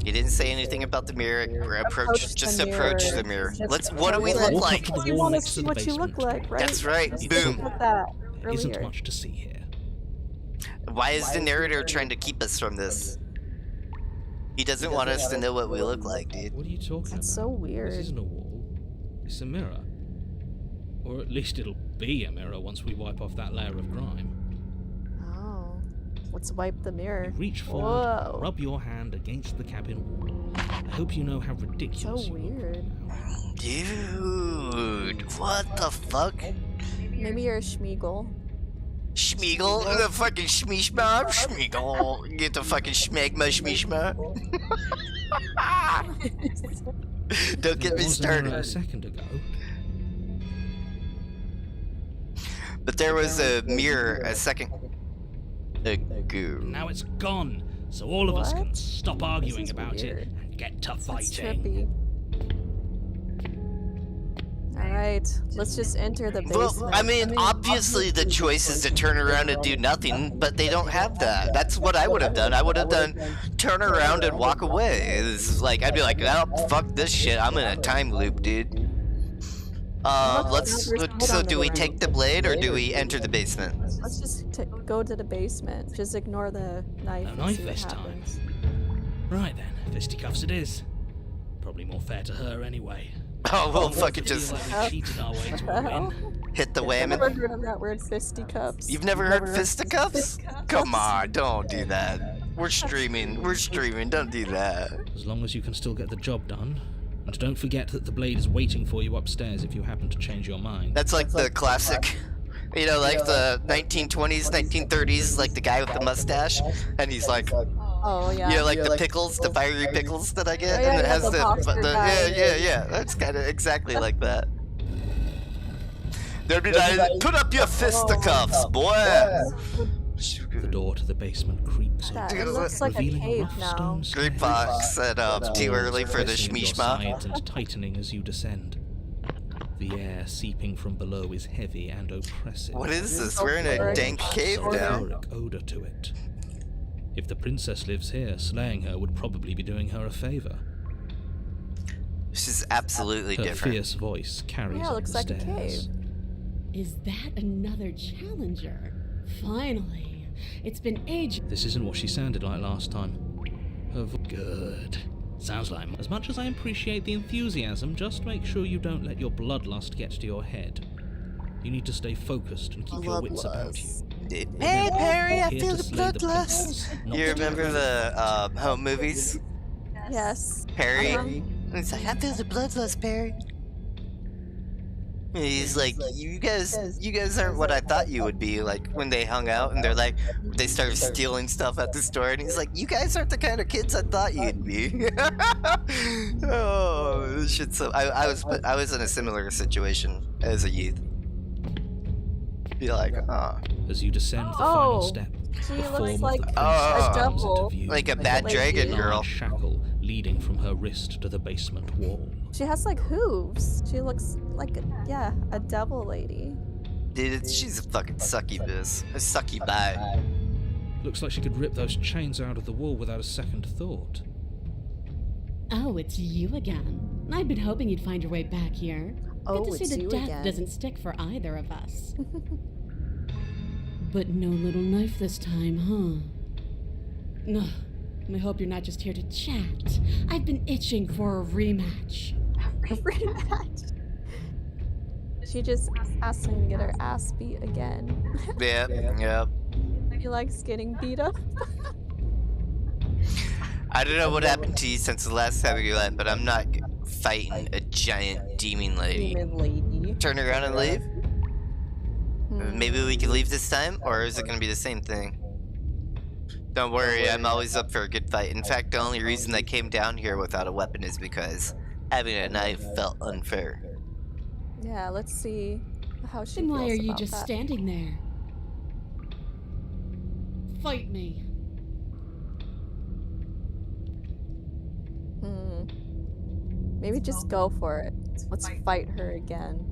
You didn't say anything about the mirror. Approach Just the approach mirror. the mirror. Just Let's. What do we approach look it. like? The You wall want to next to see the what you look basement. like, right? That's right. Let's Boom. look at that There isn't earlier. much to see here. Why is the narrator trying to keep us from this? He doesn't want us to know what we look like, dude. What are you talking about? That's so weird. This isn't a wall. It's a mirror. Or at least it'll be a mirror once we wipe off that layer of grime. Oh. Let's wipe the mirror. You reach forward, Whoa. rub your hand against the cabin wall. I hope you know how ridiculous So you look weird. right now. Dude, what the fuck? Maybe you're a Schmeagle. Schmeagle? The fucking Schmeeshma? Schmeagle. Get the fucking Schmegma Schmeeshma. Don't get me There was a mirror started. a second ago. But there was a mirror a second ago. Now it's gone, so all of us What? can stop arguing is about weird. it and get to That's fighting. trippy. Alright, let's just enter the basement. Well, I mean, obviously the choice is to turn around and do nothing, but they don't have that. That's what I would have done. I would have done turn around and walk away. It's like, I'd be like, oh, fuck this shit. I'm in a time loop, dude. So do we take the blade or do we enter the basement? Let's just go to the basement. Just ignore the knife No and knife see what this time. happens. Right then, fisticuffs it is. Probably more fair to her anyway. Oh, we'll fucking Feel just like we cheated our way to a win. hit the I've never whammon. heard of that word, fisticuffs. You've never heard fisticuffs? Come on, don't do that. We're streaming. We're streaming. Don't do that. As long as you can still get the job done. And don't forget that the blade is waiting for you upstairs if you happen to change your mind. That's like the classic, you know, like the 1920s, 1930s, like the guy with the mustache, and he's like, Oh yeah. you know, like the pickles, the fiery pickles that I get, Oh, yeah, and it yeah, has the posture guy. yeah. That's kind of exactly like that. They'd be like, put up your fisticuffs, boy. The door to the basement creaks That, open, it looks like a revealing cave rough now. stone stairs. Green Fox said, too early for the Pressing your shmishma. sides and tightening as you descend. The air seeping from below is heavy and oppressive. What is this? We're in a dank cave now. Sulfuric odor to it. If the princess lives here, slaying her would probably be doing her a favor. This is absolutely Her different. fierce voice carries Yeah, it up looks the like a stairs. cave. Is that another challenger? Finally. It's been ages. This isn't what she sounded like last time. Good. Sounds like as much as I appreciate the enthusiasm, just make sure you don't let your bloodlust get to your head. You need to stay focused and keep your wits about you. Hey Perry, I Here feel to the slay the bloodlust. princess, not You to remember take the home movies? Yes. Perry? Uh-huh. He's like, I feel the bloodlust, Perry. And he's like, you guys aren't what I thought you would be. Like when they hung out and they're like, they started stealing stuff at the store, and he's like, you guys aren't the kind of kids I thought you'd be. Oh, this shit. So I was in a similar situation as a youth. Be like, As you descend the final Oh, step, she the looks form like of the a princess comes double. into view. like a Like bad a dragon lady. girl. Large shackle leading from her wrist to the basement wall. She has like hooves. She looks like a devil lady. Dude, she's a fucking succubus. A succubi. Looks like she could rip those chains out of the wall without a second thought. Oh, it's you again. I've been hoping you'd find your way back here. Oh, Good to it's see that you death again. doesn't stick for either of us. But no little knife this time, huh? No. I hope you're not just here to chat. I've been itching for a rematch. Rematch. She just asked him to get her ass beat again. Yep. He likes getting beat up. I don't know what happened to you since the last time we went, but I'm not fighting a giant demon lady. Demon lady. Turn around and leave? Hmm. Maybe we can leave this time, or is it gonna be the same thing? Don't worry, I'm always up for a good fight. In fact, the only reason I came down here without a weapon is because having a knife felt unfair. Yeah, let's see how she Then why feels are you about just that. standing there? Fight me. Maybe just go for it. Let's fight her again.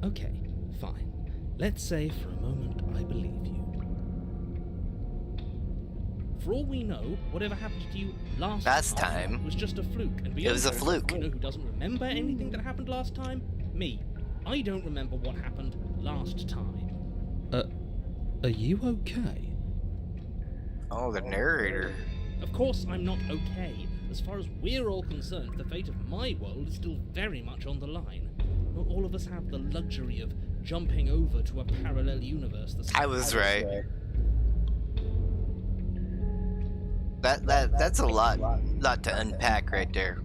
Okay, fine. Let's say for a moment I believe you. For all we know, whatever happened to you last time, was just a fluke. And it was a beyond fluke. You know who doesn't remember anything that happened last time? Me. I don't remember what happened last time. Are you okay? Oh, the narrator. Of course I'm not okay. As far as we're all concerned, the fate of my world is still very much on the line. Not all of us have the luxury of jumping over to a parallel universe. I was right. That's a lot to unpack right there.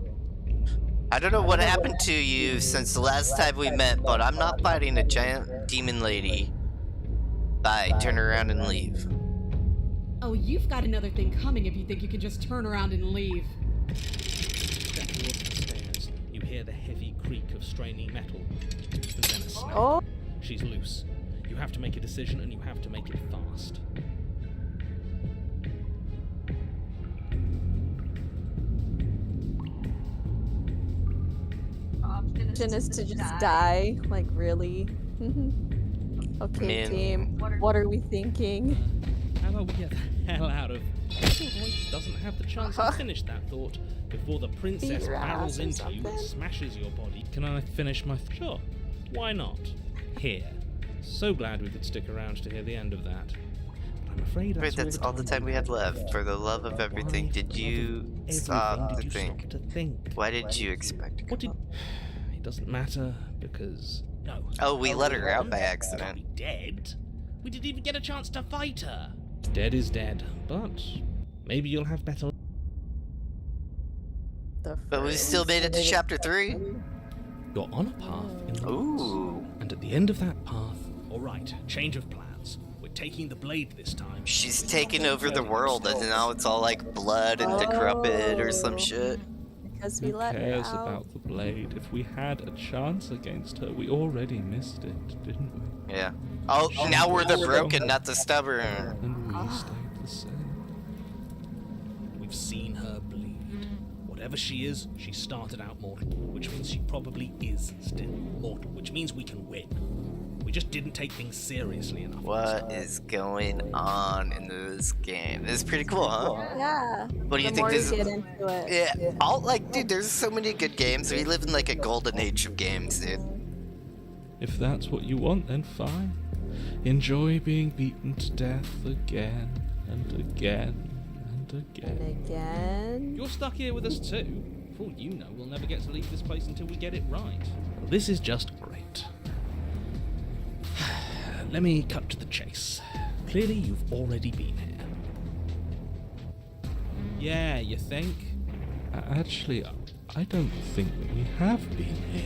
I don't know what happened to you since the last time we met, but I'm not fighting a giant demon lady. Bye, turn around and leave. Oh, you've got another thing coming if you think you can just turn around and leave. Step towards the stairs. You hear the heavy creak of straining metal. And then a snap. Oh, She's loose. You have to make a decision and you have to make it fast. option is to just die. Like, really? Okay, Man. team. What are we thinking? How about we get the hell out of... Your voice doesn't have the chance to finish that thought before the princess Beat your barrels ass or into you and something. smashes your body. Can I finish my... Sure. Why not? Here. So glad we could stick around to hear the end of that. But I'm afraid Wait, that's all the time we had left. For the love of everything, did you stop to think? Why did you expect? What did... it doesn't matter because... No. Oh, we let her out by She'll accident. be dead. We didn't even get a chance to fight her. Dead is dead, but maybe you'll have better... But we still made it to chapter 3. You're on a path in the woods, Ooh. and at the end of that path, Alright, change of plans. We're taking the blade this time. She's taken over the world, and now it's all like blood and decrepit or some shit. Because we who let her cares out. about the blade? If we had a chance against her, we already missed it, didn't we? Yeah. Oh, now we're the broken, not the stubborn. And we stayed the same. We've seen her bleed. Whatever she is, she started out mortal, which means she probably is still mortal, which means we can win. We just didn't take things seriously enough. What is going on in this game? It's pretty cool, huh? Yeah. What do you The think more this you is? get into it. Yeah, all like, dude, there's so many good games. We live in like a golden age of games, dude. If that's what you want, then fine. Enjoy being beaten to death again and again and And again. again. You're stuck here with us too. For all you know, we'll never get to leave this place until we get it right. Well, this is just great. Let me cut to the chase. Clearly, you've already been here. Yeah, you think? Actually, I don't think that we have been here.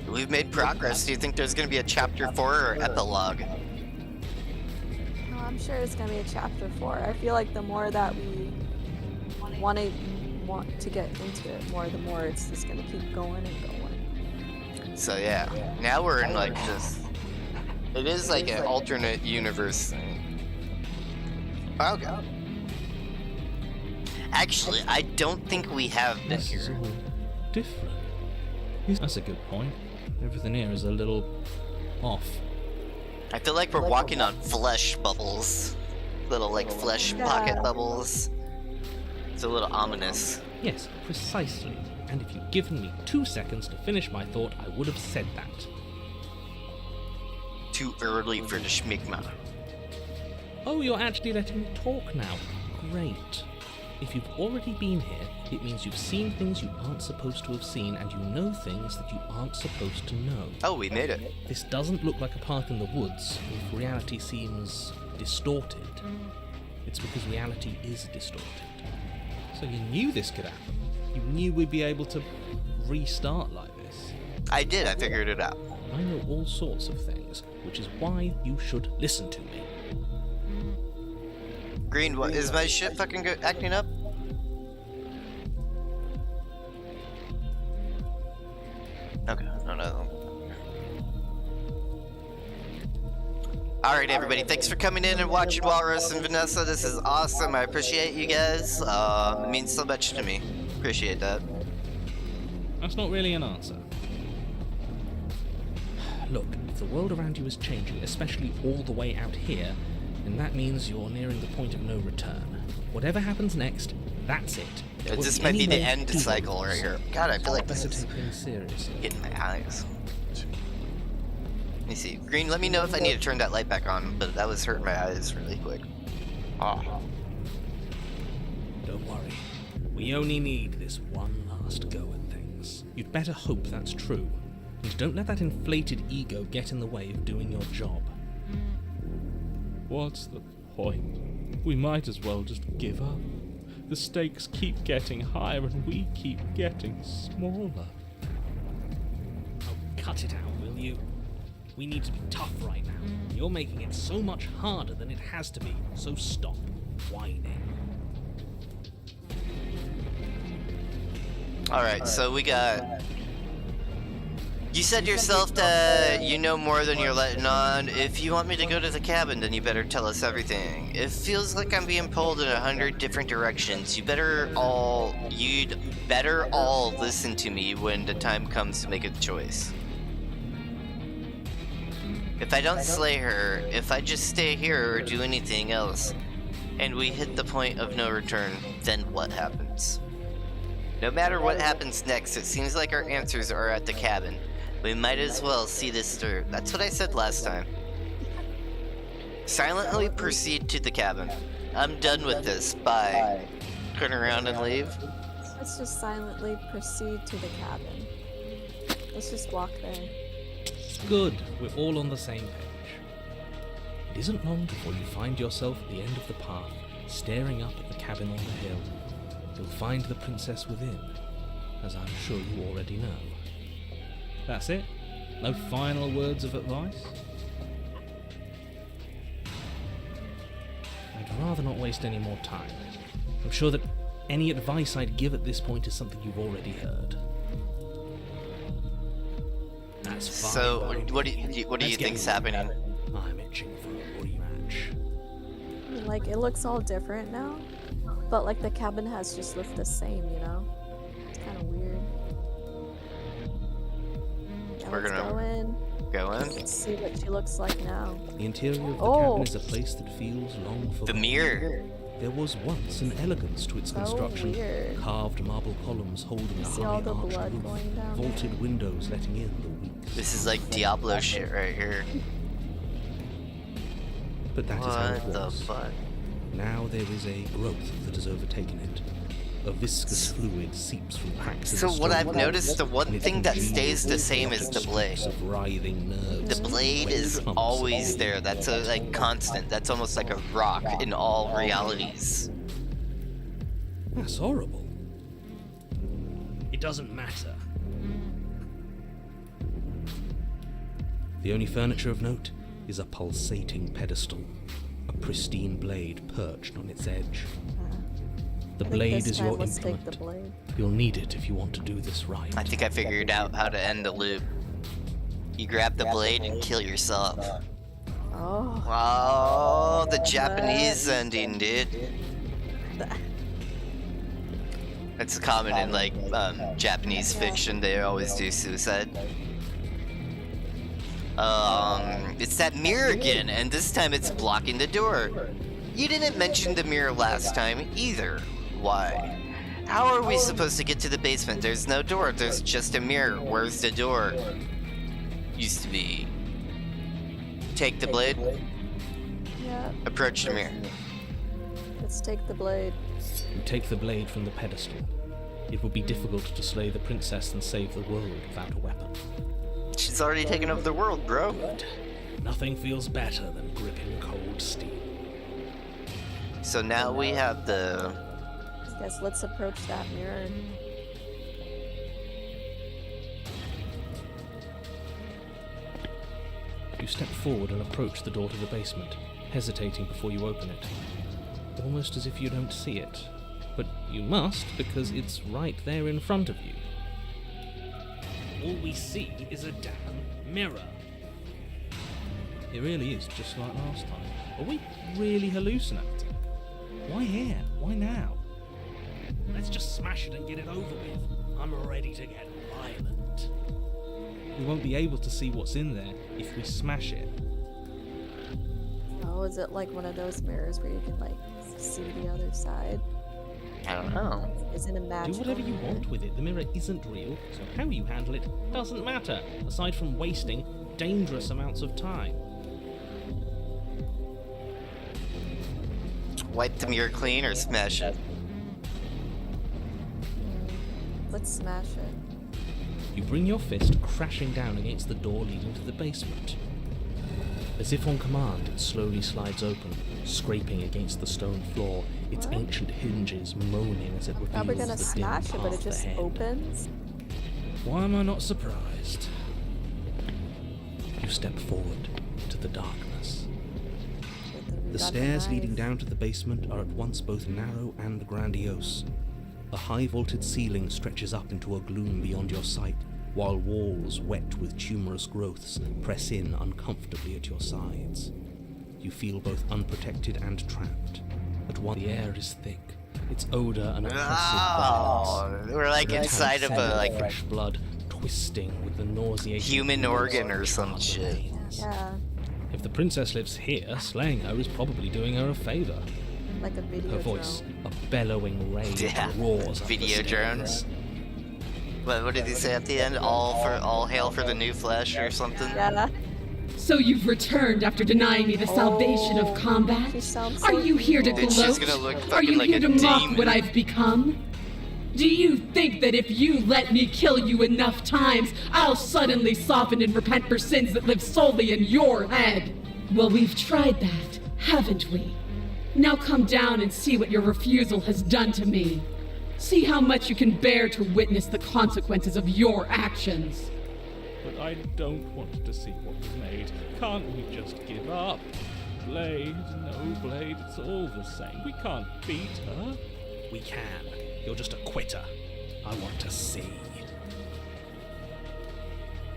We've made progress. Do you think there's gonna be a chapter 4 or epilogue? Oh, I'm sure it's gonna be a chapter 4. I feel like the more that we want to get into it more, the more it's just gonna keep going and going. So yeah, now we're in like this. It is like an alternate universe thing. Okay. Actually, I don't think we have been This is here. all different. That's a good point. Everything here is a little off. I feel like we're walking on flesh bubbles. Little like flesh pocket bubbles. It's a little ominous. Yes, precisely. And if you'd given me 2 seconds to finish my thought, I would have said that. Too early for the schmigma. Oh, you're actually letting me talk now. Great. If you've already been here, it means you've seen things you aren't supposed to have seen, and you know things that you aren't supposed to know. Oh, we made it. This doesn't look like a path in the woods if reality seems distorted. It's because reality is distorted. So you knew this could happen. You knew we'd be able to restart like this. I did, I figured it out. I know all sorts of things, which is why you should listen to me. Green, what is my shit fucking acting up? Okay, no. Alright, everybody, thanks for coming in and watching Walrus and Vanessa. This is awesome. I appreciate you guys. It means so much to me. Appreciate that. That's not really an answer. Look, if the world around you is changing, especially all the way out here, then that means you're nearing the point of no return. Whatever happens next, that's it. This might be the end cycle right here. God, I feel like this Better is take things seriously. getting my eyes. Let me see. Green, let me know if I need to turn that light back on, but that was hurting my eyes really quick. Oh. Don't worry. We only need this one last go at things. You'd better hope that's true. And don't let that inflated ego get in the way of doing your job. What's the point? We might as well just give up. The stakes keep getting higher and we keep getting smaller. Oh, cut it out, will you? We need to be tough right now. You're making it so much harder than it has to be, so stop whining. Alright, so we got... You said yourself that you know more than you're letting on. If you want me to go to the cabin, then you better tell us everything. It feels like I'm being pulled in 100 different directions. You'd better all listen to me when the time comes to make a choice. If I don't slay her, if I just stay here or do anything else, and we hit the point of no return, then what happens? No matter what happens next, it seems like our answers are at the cabin. We might as well see this through. That's what I said last time. Silently proceed to the cabin. I'm done with this. Bye. Turn around and leave. Let's just silently proceed to the cabin. Let's just walk there. Good, we're all on the same page. It isn't long before you find yourself at the end of the path, staring up at the cabin on the hill. You'll find the princess within, as I'm sure you already know. That's it? No final words of advice? I'd rather not waste any more time. I'm sure that any advice I'd give at this point is something you've already heard. That's fine. So, by what do me. you Let's get think's moving. happening? I'm itching for a rematch. I mean, like, it looks all different now, but like the cabin has just looked the same, you know? It's kind of weird. Yeah, We're let's gonna go in. Go in? Let's see what she looks like now. The interior of the Oh. cabin is a place that feels long The forgotten. mirror. There was once an elegance to its So construction. weird. Carved marble columns holding a See high all the arched blood roof, going down there? vaulted windows letting in the weeks. This is like Diablo shit right here. But that is how it What the was. fuck? Now there is a growth that has overtaken it. A viscous fluid seeps from cracks in So the what stone I've noticed, the and one it thing that congeals stays the into same is the blade. strips of writhing nerves. The blade when it is comes always to there. That's a like constant. That's almost like a rock in all realities. That's horrible. It doesn't matter. The only furniture of note is a pulsating pedestal, a pristine blade perched on its edge. The I think blade this is time your let's take implement. the blade. You'll need it if you want to do this right. I think I figured out how to end the loop. You grab the blade and kill yourself. Oh. Oh, the Japanese ending, dude. It's common in like Japanese fiction. They always do suicide. It's that mirror again, and this time it's blocking the door. You didn't mention the mirror last time either. Why? How are we supposed to get to the basement? There's no door. There's just a mirror. Where's the door? Used to be. Take the blade. Yeah, Approach the mirror. let's take the blade. You take the blade from the pedestal. It would be difficult to slay the princess and save the world without a weapon. She's already taken over the world, bro. Nothing feels better than gripping cold steel. So now we have the. I guess let's approach that mirror. You step forward and approach the door to the basement, hesitating before you open it. Almost as if you don't see it. But you must, because it's right there in front of you. All we see is a damn mirror. It really is just like last time. Are we really hallucinating? Why here? Why now? Let's just smash it and get it over with. I'm ready to get violent. We won't be able to see what's in there if we smash it. Oh, is it like one of those mirrors where you can like see the other side? I don't know. Is it a Do magical whatever you mirror? want with it. The mirror isn't real, so how you handle it doesn't matter, aside from wasting dangerous amounts of time. Wipe the mirror clean or smash it. Let's smash it. You bring your fist crashing down against the door leading to the basement. As if on command, it slowly slides open, scraping against the stone floor, its What? ancient hinges moaning as it reveals Thought we're gonna the dim smash it, but it path just ahead. opens. Why am I not surprised? You step forward into the darkness. Shit, then we The got stairs knife. leading down to the basement are at once both narrow and grandiose. A high vaulted ceiling stretches up into a gloom beyond your sight, while walls wet with tumorous growths press in uncomfortably at your sides. You feel both unprotected and trapped. At once, the air is thick, its odor an oppressive Oh, violence. we're like The inside of metallic a like fresh blood twisting with the nauseating human fluids organ or of some charred shit. remains. Yeah, If the princess lives here, slaying her is probably doing her a favor. like a video Her voice, drone. a bellowing rage, Yeah, roars up the video stairs. drones. What did he say at the end? All hail for the new flesh or something? Yeah. So you've returned after denying me the salvation Oh, of combat? she sounds Are so you here to evil. Dude, she's gloat? gonna look Are fucking you like here a to mock demon. what I've become? Do you think that if you let me kill you enough times, I'll suddenly soften and repent for sins that live solely in your head? Well, we've tried that, haven't we? Now come down and see what your refusal has done to me. See how much you can bear to witness the consequences of your actions. But I don't want to see what was made. Can't we just give up? Blade, no blade, it's all the same. We can't beat her. We can. You're just a quitter. I want to see.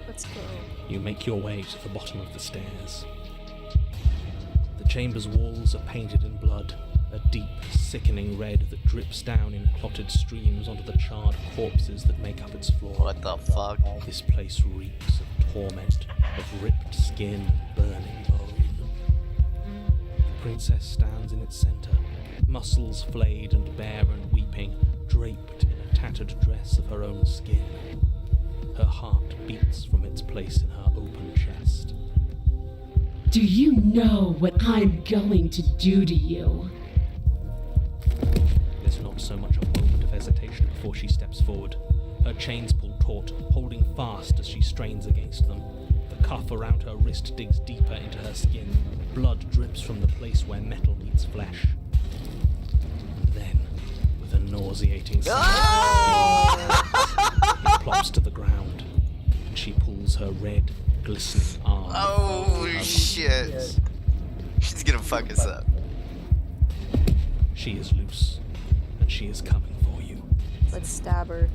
Let's go. You make your way to the bottom of the stairs. The chamber's walls are painted in blood, a deep, sickening red that drips down in clotted streams onto the charred corpses that make up its floor. What the fuck? This place reeks of torment, of ripped skin and burning bone. The princess stands in its center, muscles flayed and bare and weeping, draped in a tattered dress of her own skin. Her heart beats from its place in her open chest. Do you know what I'm going to do to you? There's not so much a moment of hesitation before she steps forward. Her chains pull taut, holding fast as she strains against them. The cuff around her wrist digs deeper into her skin. Blood drips from the place where metal meets flesh. And then, with a nauseating sound, it plops to the ground, and she pulls her red, glistening arm. Oh shit. She's gonna fuck us up. She is loose, and she is coming for you. Let's stab her.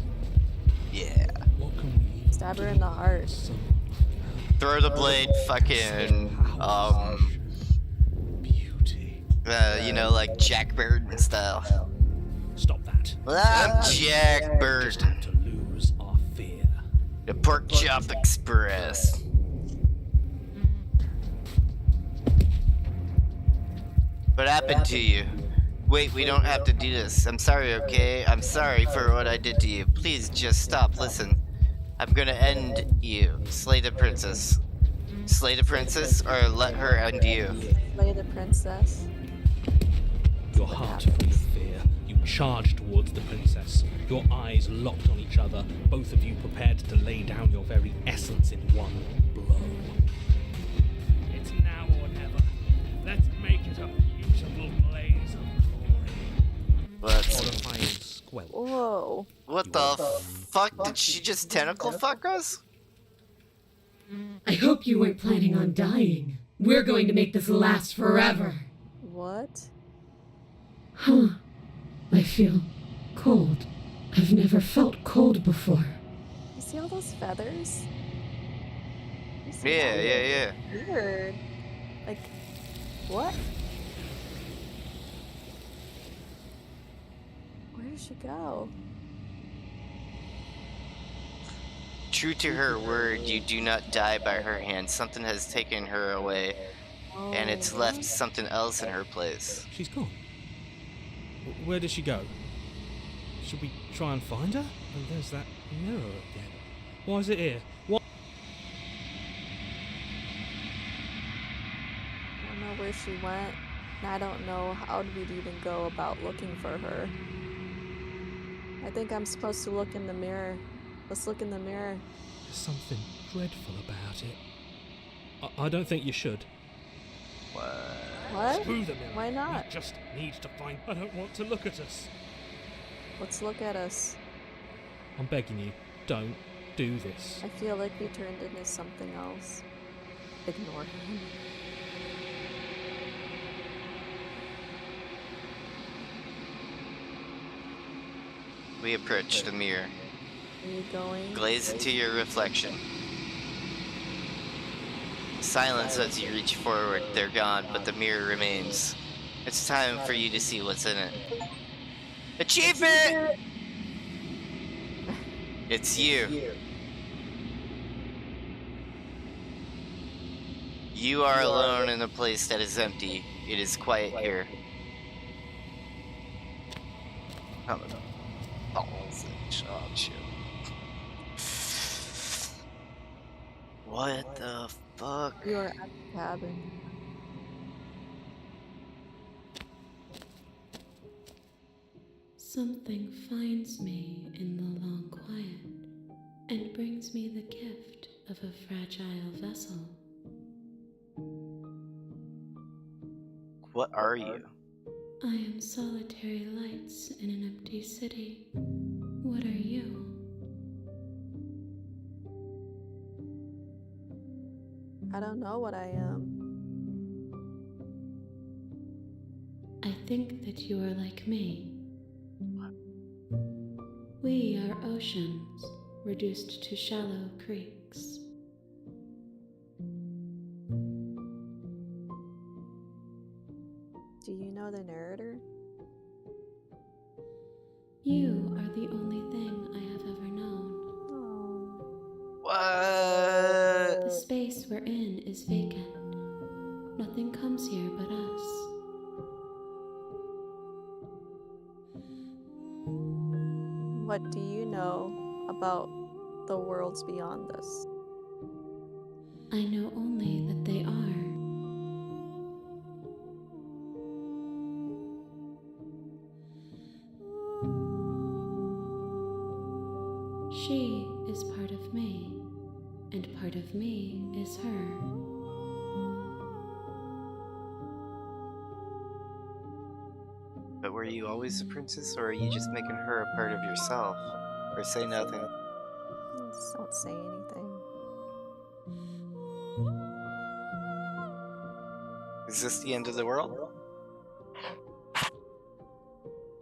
Yeah. What can we Stab her in the heart. Throw the blade fucking, beauty. you know, like Jack Burton style. Stop that. I'm Jack Just Burton. have to lose our fear. The Pork Chop Express. What happened to you? Wait, we don't have to do this. I'm sorry, okay? I'm sorry for what I did to you. Please just stop. Listen. I'm gonna end you. Slay the princess. Slay the princess or let her end you. Slay the princess. Your heart full of fear, you charge towards the princess. Your eyes locked on each other, both of you prepared to lay down your very essence in one blow. It's now or never. Let's make it a beautiful blaze of glory. Horrifying squelch. Whoa. What the fuck? Did she just tentacle fuck us? I hope you weren't planning on dying. We're going to make this last forever. What? Huh. I feel cold. I've never felt cold before. You see all those feathers? You see Yeah, that? yeah, yeah. Weird. Like, what? Where did she go? True to her word, you do not die by her hand. Something has taken her away, and it's left something else in her place. She's gone. Where did she go? Should we try and find her? Oh, there's that mirror again. Why is it here? Why? I don't know where she went, and I don't know how we'd even go about looking for her. I think I'm supposed to look in the mirror. Let's look in the mirror. There's something dreadful about it. I don't think you should. What? Screw the mirror. Why not? We just need to find. I don't want to look at us. Let's look at us. I'm begging you, don't do this. I feel like we turned into something else. Ignore him. We approach the mirror. Are you going? Glaze into your reflection. Silence as you reach forward. They're gone, but the mirror remains. It's time for you to see what's in it. Achievement! It's you. You are alone in a place that is empty. It is quiet here. Oh, shit. What the fuck? You are at the cabin. So Something finds me in the long quiet and brings me the gift of a fragile vessel. What are you? I am solitary lights in an empty city. What are you? I don't know what I am. I think that you are like me. We are oceans, reduced to shallow creeks. Do you know the narrator? You are the only thing I have ever known. Oh. What? The space we're in is vacant. Nothing comes here but us. What do you know about the worlds beyond this? I know only that they are. She is part of me, and part of me is her. But were you always a princess, or are you just making her a part of yourself? Or say nothing? Just don't say anything. Is this the end of the world?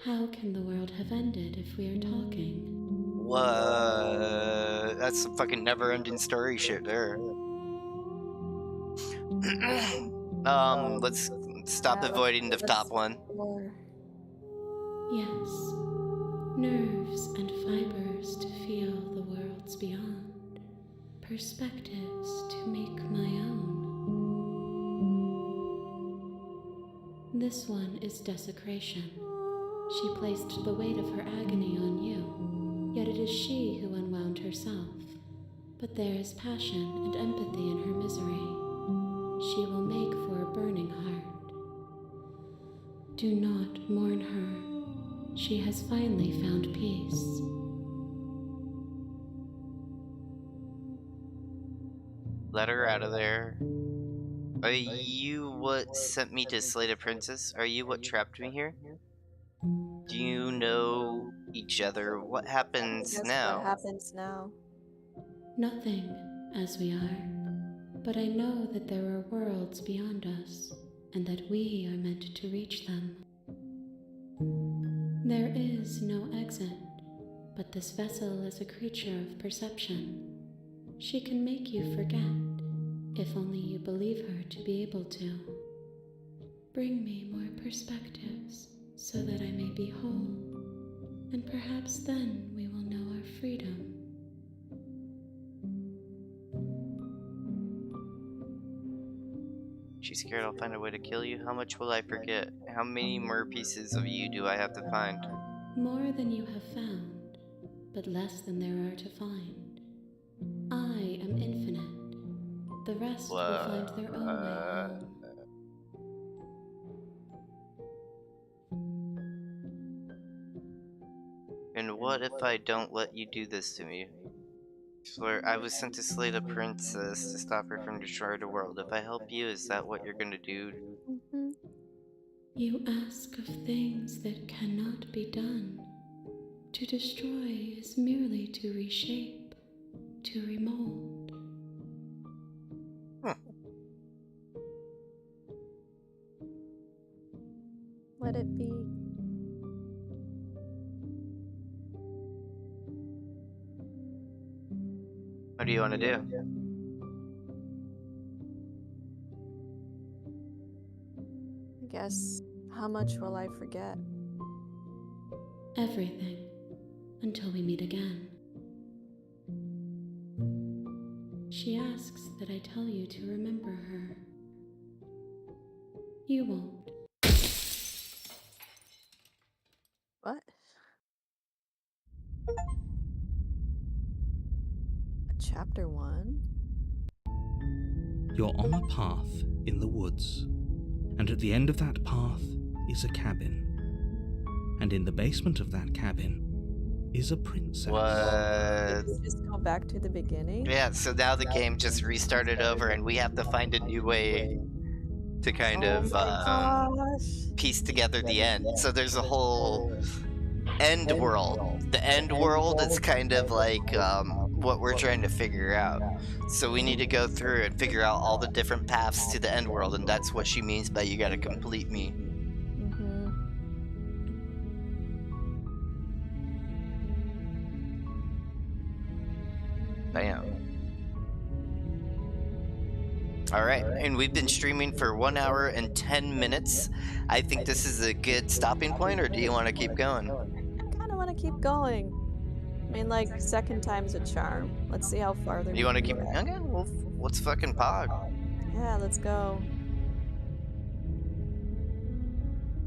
How can the world have ended if we are talking? What? That's some fucking never-ending story shit there. Let's stop Yeah, avoiding the let's top one. explore. Yes, nerves and fibers to feel the worlds beyond, perspectives to make my own. This one is desecration. She placed the weight of her agony on you, yet it is she who unwound herself. But there is passion and empathy in her misery. She will make for a burning heart. Do not mourn her. She has finally found peace. Let her out of there. Are you what sent me to slay the princess? Are you what trapped me here? Do you know each other? What happens Guess now? what happens now? Nothing, as we are. But I know that there are worlds beyond us, and that we are meant to reach them. There is no exit, but this vessel is a creature of perception. She can make you forget, if only you believe her to be able to. Bring me more perspectives, so that I may be whole, and perhaps then we will know our freedom. She's scared I'll find a way to kill you? How much will I forget? How many more pieces of you do I have to find? More than you have found, but less than there are to find. I am infinite. The rest will find their own way home. And what if I don't let you do this to me? Swear, I was sent to slay the princess to stop her from destroying the world. If I help you, is that what you're gonna do? Mm-hmm. You ask of things that cannot be done. To destroy is merely to reshape, to remold. Let it be. What do you want to do? I guess, how much will I forget? Everything, until we meet again. She asks that I tell you to remember her. You won't. What? Chapter 1? You're on a path in the woods, and at the end of that path is a cabin. And in the basement of that cabin is a princess. What? Did we just go back to the beginning? Yeah, so now the game just restarted over and we have to find a new way to kind of Gosh. piece together the end. So there's a whole end world. The end world is kind of like what we're trying to figure out. So we need to go through and figure out all the different paths to the end world, and that's what she means by you gotta complete me. Mm-hmm. Bam. Alright, and we've been streaming for 1 hour and 10 minutes. I think this is a good stopping point, or do you want to keep going? I kind of want to keep going. I mean, like, second time's a charm. Let's see how far they're You want to keep... going. Okay, well, let's fucking pog. Yeah, let's go.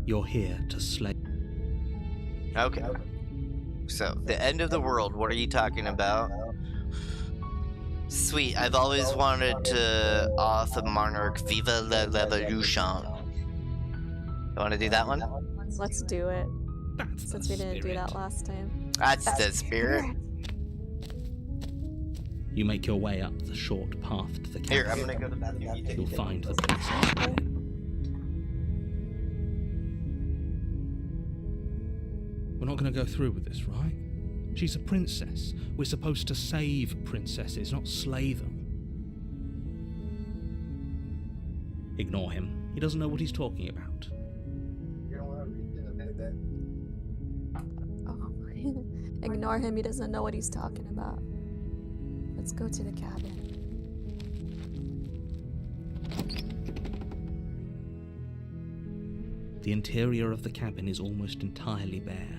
You're here to slay. Okay. So, the end of the world, what are you talking about? Sweet, I've always wanted to off the monarch Viva la Revolution. You want to do that one? Let's do it. That's Since the we didn't do spirit. that last time. That's the spirit. You make your way up the short path to the cabin. Here, I'm gonna go to the bathroom. You take You'll it. find the princess there. We're not going to go through with this, right? She's a princess. We're supposed to save princesses, not slay them. Ignore him. He doesn't know what he's talking about. Oh. Ignore him, he doesn't know what he's talking about. Let's go to the cabin. The interior of the cabin is almost entirely bare.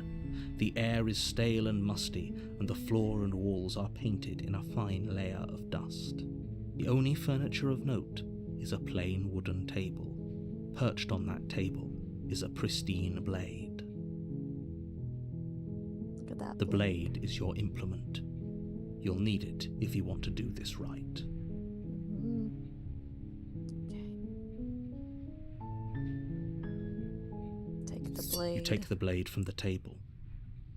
The air is stale and musty, and the floor and walls are painted in a fine layer of dust. The only furniture of note is a plain wooden table. Perched on that table is a pristine blade. Look at that. The blade is your implement. You'll need it if you want to do this right. Mhm. Okay. Take the blade. You take the blade from the table.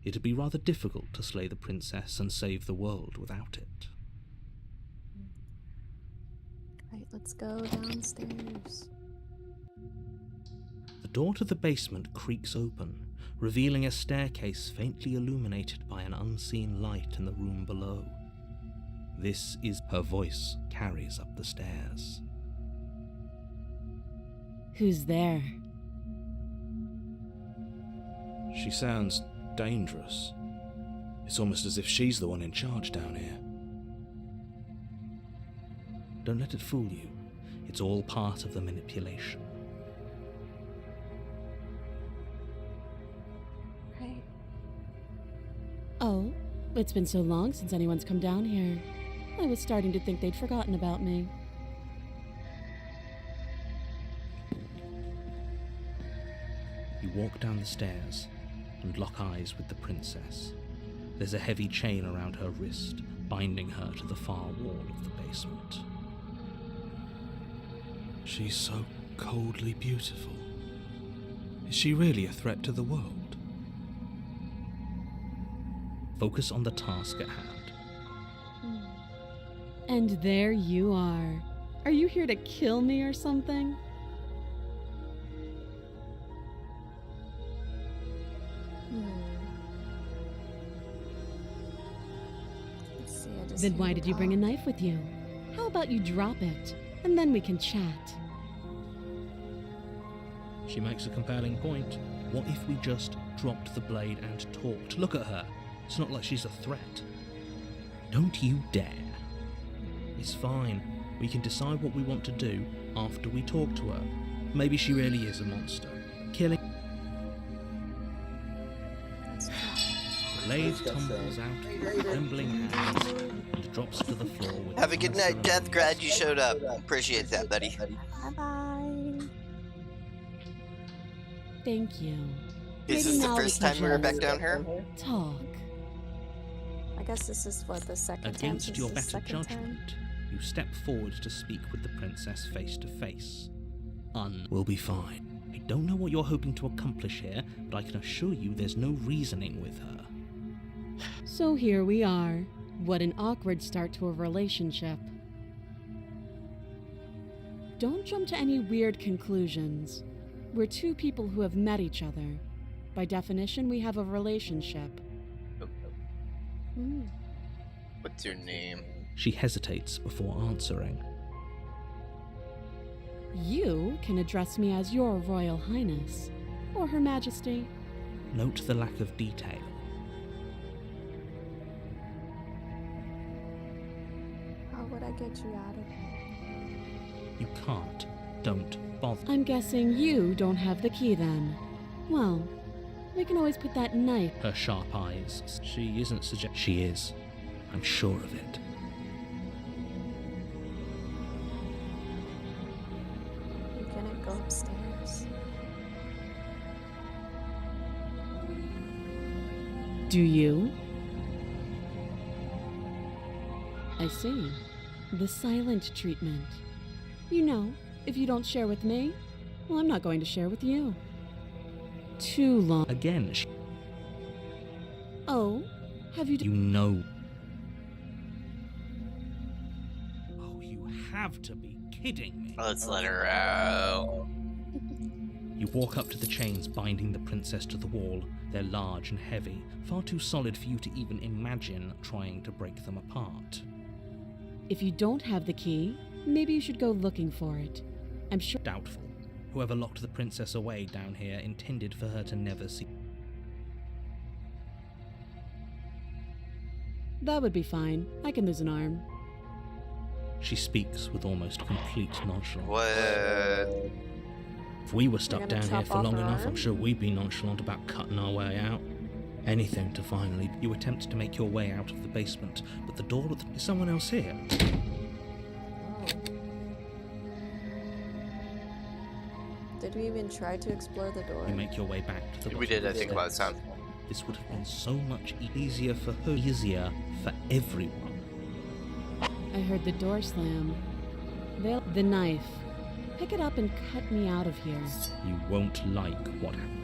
It'd be rather difficult to slay the princess and save the world without it. Right, let's go downstairs. The door to the basement creaks open, revealing a staircase faintly illuminated by an unseen light in the room below. This is her voice carries up the stairs. Who's there? She sounds dangerous. It's almost as if she's the one in charge down here. Don't let it fool you. It's all part of the manipulation. Right. Oh, it's been so long since anyone's come down here. I was starting to think they'd forgotten about me. You walk down the stairs and lock eyes with the princess. There's a heavy chain around her wrist, binding her to the far wall of the basement. She's so coldly beautiful. Is she really a threat to the world? Focus on the task at hand. And there you are. Are you here to kill me or something? Let's see, I just Then why need did you bring a knife with you? How about you drop it, and then we can chat? She makes a compelling point. What if we just dropped the blade and talked? Look at her. It's not like she's a threat. Don't you dare. It's fine. We can decide what we want to do after we talk to her. Maybe she really is a monster. Killing. The blade tumbles out with trembling hands and drops to the floor with Have a good night, Death. Glad you showed up. Appreciate that, buddy. Bye-bye. Thank you. Is Maybe this the now we first can time we were back just down here? Talk. I guess this is what, the second time? Against This your is the better second judgment, time? you step forward to speak with the princess face to face. We'll be fine. I don't know what you're hoping to accomplish here, but I can assure you there's no reasoning with her. So here we are. What an awkward start to a relationship. Don't jump to any weird conclusions. We're two people who have met each other. By definition, we have a relationship. What's your name? She hesitates before answering. You can address me as Your Royal Highness, or Her Majesty. Note the lack of detail. How would I get you out of here? You can't. Don't bother. I'm guessing you don't have the key then. Well, we can always put that knife. Her sharp eyes. She isn't She is. I'm sure of it. You couldn't go upstairs. Do you? I see. The silent treatment. You know, if you don't share with me, well, I'm not going to share with you. Too long. Again, Oh, have you... you know. Oh, you have to be kidding me. Let's let her out. You walk up to the chains binding the princess to the wall. They're large and heavy, far too solid for you to even imagine trying to break them apart. If you don't have the key, maybe you should go looking for it. I'm sure... Doubtful. Whoever locked the princess away down here intended for her to never see. That would be fine. I can lose an arm. She speaks with almost complete nonchalance. What? If we were stuck You're down gonna here chop for off long her enough, I'm arm? sure we'd be nonchalant about cutting our way out. Anything to finally... You attempt to make your way out of the basement, but the door of the... Is someone else here? Did we even try to explore the door? You make your way back to the We bottom did, I of the think, about stairs. time. This would have been so much easier for her, easier for everyone. I heard the door slam. The knife. Pick it up and cut me out of here. You won't like what happened.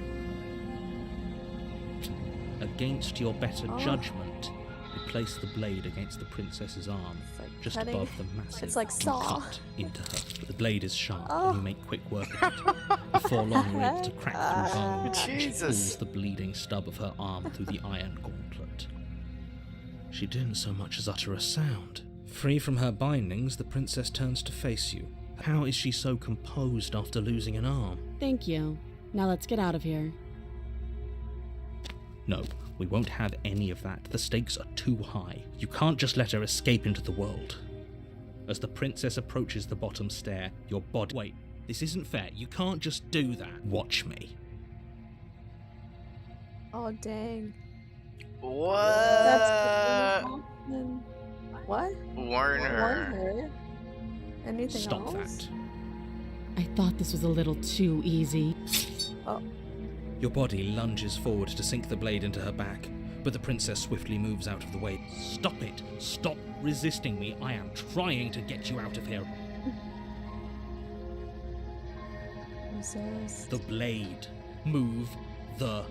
Against your better Oh. judgment, you place the blade against the princess's arm, It's like just cutting- above the massive. It's like and Saw. cut into her. The blade is sharp, Oh. and you make quick work of it. Before long, you're able to crack through bone. She Jesus. pulls the bleeding stub of her arm through the iron gauntlet. She didn't so much as utter a sound. Free from her bindings, the princess turns to face you. How is she so composed after losing an arm? Thank you. Now let's get out of here. No, we won't have any of that. The stakes are too high. You can't just let her escape into the world. As the princess approaches the bottom stair, your body... Wait, this isn't fair. You can't just do that. Watch me. Oh, dang. What? That's what? Warner. Warner? Anything Stop else? that. I thought this was a little too easy. Oh, Your body lunges forward to sink the blade into her back, but the princess swiftly moves out of the way. Stop it! Stop resisting me! I am trying to get you out of here. resist. The blade. Move the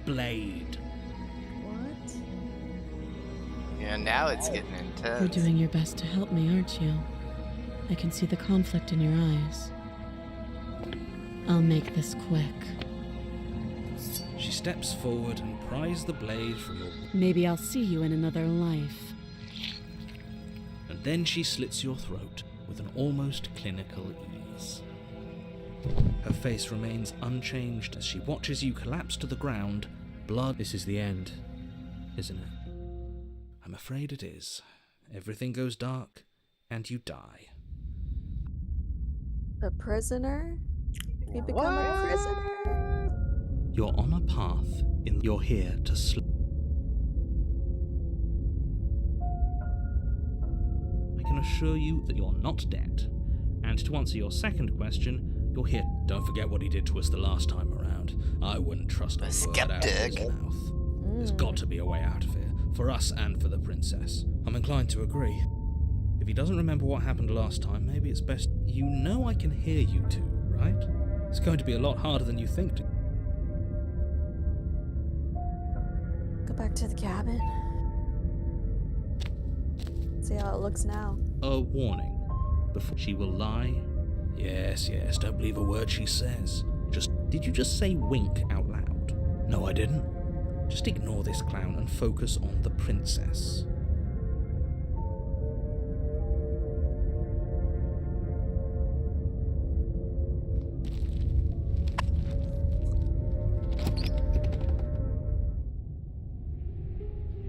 blade. What? Yeah, now it's getting intense. You're doing your best to help me, aren't you? I can see the conflict in your eyes. I'll make this quick. She steps forward and pries the blade from your... Maybe I'll see you in another life. And then she slits your throat with an almost clinical ease. Her face remains unchanged as she watches you collapse to the ground. Blood. This is the end, isn't it? I'm afraid it is. Everything goes dark, and you die. A prisoner? We become a prisoner? You're on a path. You're here to I can assure you that you're not dead. And to answer your second question, you're here. Don't forget what he did to us the last time around. I wouldn't trust a word out of his skeptic. mouth. There's got to be a way out of here, for us and for the princess. I'm inclined to agree. If he doesn't remember what happened last time, maybe it's best... You know I can hear you two, right? It's going to be a lot harder than you think. Go back to the cabin. See how it looks now. A warning. Before she will lie. Yes, don't believe a word she says. Did you just say wink out loud? No, I didn't. Just ignore this clown and focus on the princess.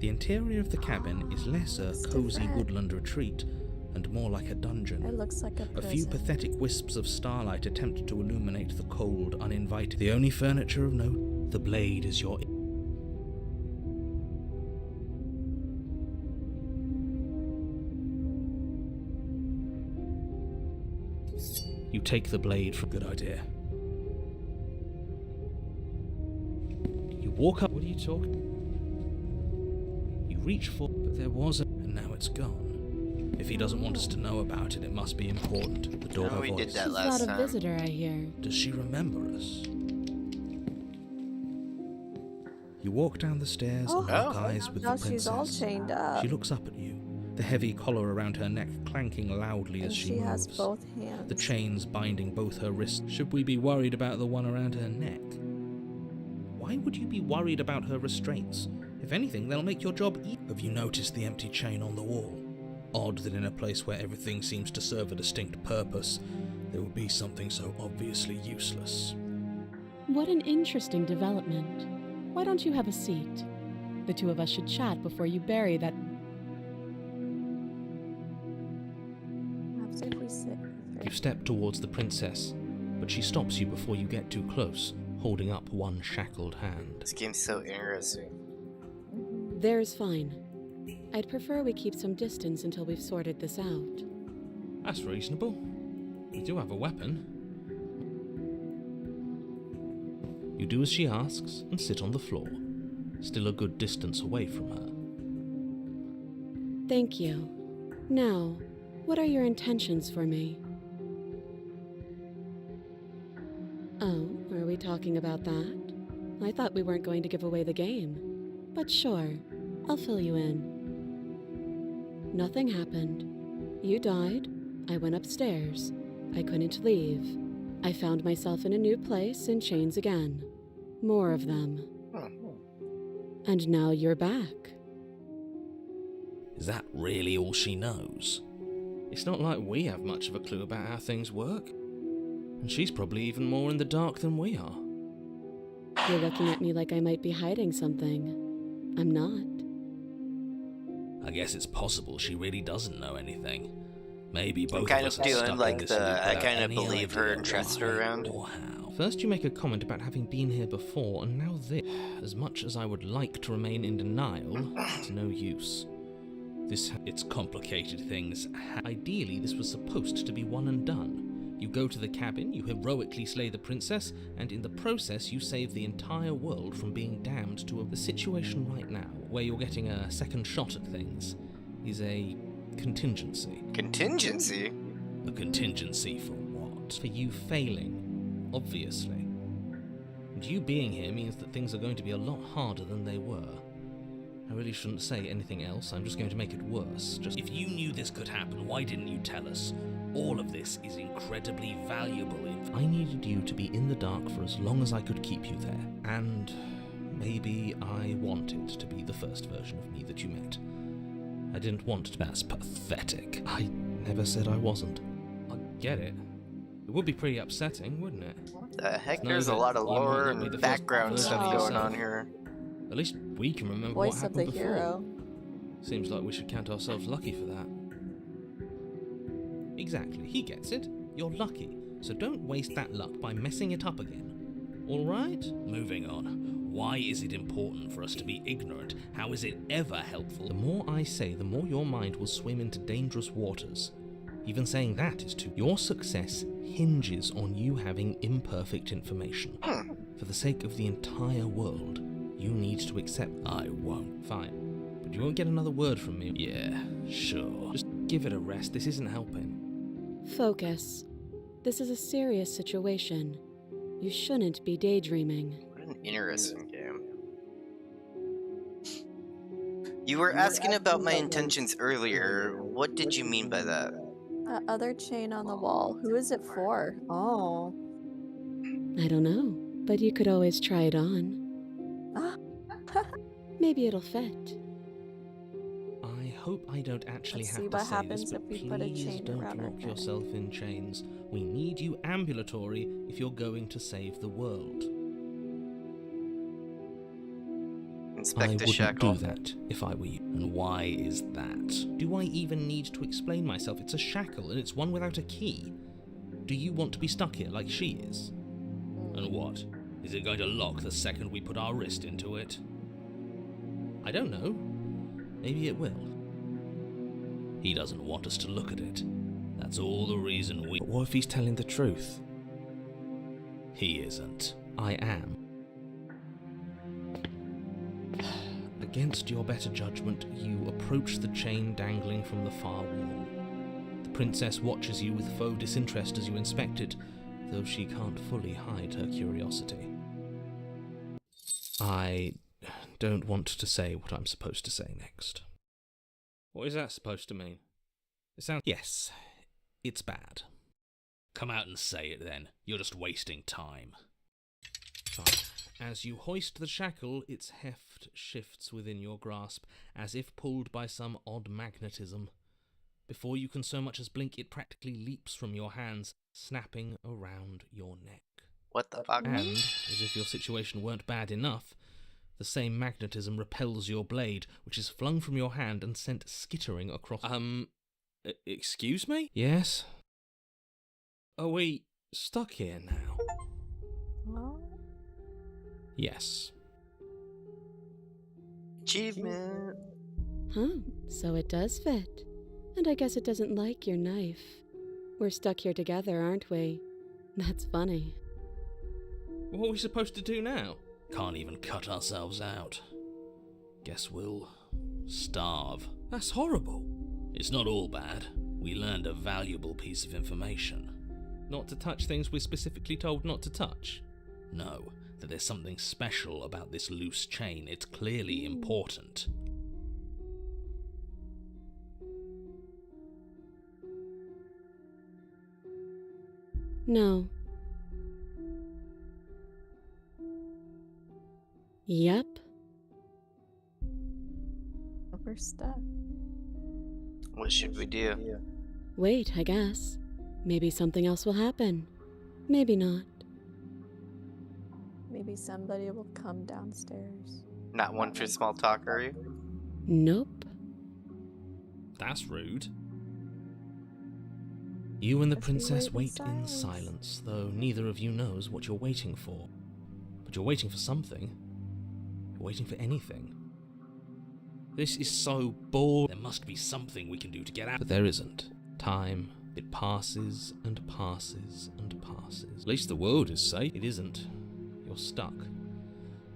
The interior of the cabin is less a It's cozy different. woodland retreat and more like a dungeon. It looks like a A prison. few pathetic wisps of starlight attempt to illuminate the cold, uninvited. The only furniture of note, the blade is your... You take the blade from... Good idea. You walk up... What are you talking... You reach for... But there was a... And now it's gone. If he doesn't want us to know about it, it must be important. The door Oh, we did voice. that She's last not a time. visitor, I hear. Does she remember us? You walk down the stairs and lock eyes with Now the princess. she's all chained up. She looks up at you, the heavy collar around her neck clanking loudly And as she moves. has both hands. The chains binding both her wrists. Should we be worried about the one around her neck? Why would you be worried about her restraints? If anything, they'll make your job easier. Have you noticed the empty chain on the wall? Odd that in a place where everything seems to serve a distinct purpose, there would be something so obviously useless. What an interesting development. Why don't you have a seat? The two of us should chat before you bury that. Perhaps if we sit with her. You step towards the princess, but she stops you before you get too close, holding up one shackled hand. This game's so interesting. There's fine. I'd prefer we keep some distance until we've sorted this out. That's reasonable. We do have a weapon. You do as she asks and sit on the floor, still a good distance away from her. Thank you. Now, what are your intentions for me? Oh, are we talking about that? I thought we weren't going to give away the game. But sure, I'll fill you in. Nothing happened. You died. I went upstairs. I couldn't leave. I found myself in a new place in chains again. More of them. And now you're back. Is that really all she knows? It's not like we have much of a clue about how things work. And she's probably even more in the dark than we are. You're looking at me like I might be hiding something. I'm not. I guess it's possible she really doesn't know anything. Maybe both I'm kind of us of are doing stuck like in this the, loop I without kind of any believe her idea and trust why her around. or how. First you make a comment about having been here before, and now this. As much as I would like to remain in denial, it's no use. It's complicated things. Ideally, this was supposed to be one and done. You go to the cabin, you heroically slay the princess, and in the process you save the entire world from being damned to the situation right now, where you're getting a second shot at things, is a contingency. Contingency? A contingency for what? For you failing, obviously. And you being here means that things are going to be a lot harder than they were. I really shouldn't say anything else, I'm just going to make it worse. If you knew this could happen, why didn't you tell us? All of this is incredibly valuable information. I needed you to be in the dark for as long as I could keep you there. And maybe I wanted to be the first version of me that you met. I didn't want to. That's pathetic. I never said I wasn't. I get it. It would be pretty upsetting, wouldn't it? The heck, No, there's a that lot of you might lore not be the and first background version stuff of going yourself. on here. At least we can remember what Voice of the happened before. hero. Seems like we should count ourselves lucky for that. Exactly, he gets it. You're lucky, so don't waste that luck by messing it up again. Alright? Moving on. Why is it important for us to be ignorant? How is it ever helpful? The more I say, the more your mind will swim into dangerous waters. Even saying that is too. Your success hinges on you having imperfect information. For the sake of the entire world, you need to accept. I won't. Fine. But you won't get another word from me. Yeah, sure. Just give it a rest, this isn't helping. Focus. This is a serious situation. You shouldn't be daydreaming. What an interesting game. You were asking about my intentions earlier. What did you mean by that? That other chain on the wall. Who is it for? Oh. I don't know, but you could always try it on. Maybe it'll fit. I hope I don't actually Let's have see to what say happens this, if but we put a please chain don't around our lock neck. yourself in chains. We need you ambulatory if you're going to save the world. Inspect I the wouldn't shackle. do that if I were you. And why is that? Do I even need to explain myself? It's a shackle, and it's one without a key. Do you want to be stuck here like she is? And what? Is it going to lock the second we put our wrist into it? I don't know. Maybe it will. He doesn't want us to look at it. That's all the reason we... But what if he's telling the truth? He isn't. I am. Against your better judgment, you approach the chain dangling from the far wall. The princess watches you with faux disinterest as you inspect it, though she can't fully hide her curiosity. I don't want to say what I'm supposed to say next. What is that supposed to mean? It sounds... Yes, it's bad. Come out and say it then. You're just wasting time. Fine. As you hoist the shackle, its heft shifts within your grasp, as if pulled by some odd magnetism. Before you can so much as blink, it practically leaps from your hands, snapping around your neck. What the fuck? And, as if your situation weren't bad enough, the same magnetism repels your blade, which is flung from your hand and sent skittering across... excuse me? Yes? Are we stuck here now? Well, Yes. Achievement. Huh, so it does fit. And I guess it doesn't like your knife. We're stuck here together, aren't we? That's funny. What are we supposed to do now? Can't even cut ourselves out. Guess we'll starve. That's horrible. It's not all bad. We learned a valuable piece of information. Not to touch things we're specifically told not to touch. No, that there's something special about this loose chain. It's clearly important. No. Yep. we're stuck. What should we do? Wait, I guess. Maybe something else will happen. Maybe not. Maybe somebody will come downstairs. Not one for small talk, are you? Nope. That's rude. You and the Guess we princess wait wait in in silence, though neither of you knows what you're waiting for. But you're waiting for something. You're waiting for anything. This is so bored. There must be something we can do to get out. But there isn't. Time, it passes and passes and passes. At least the world is safe. It isn't. You're stuck.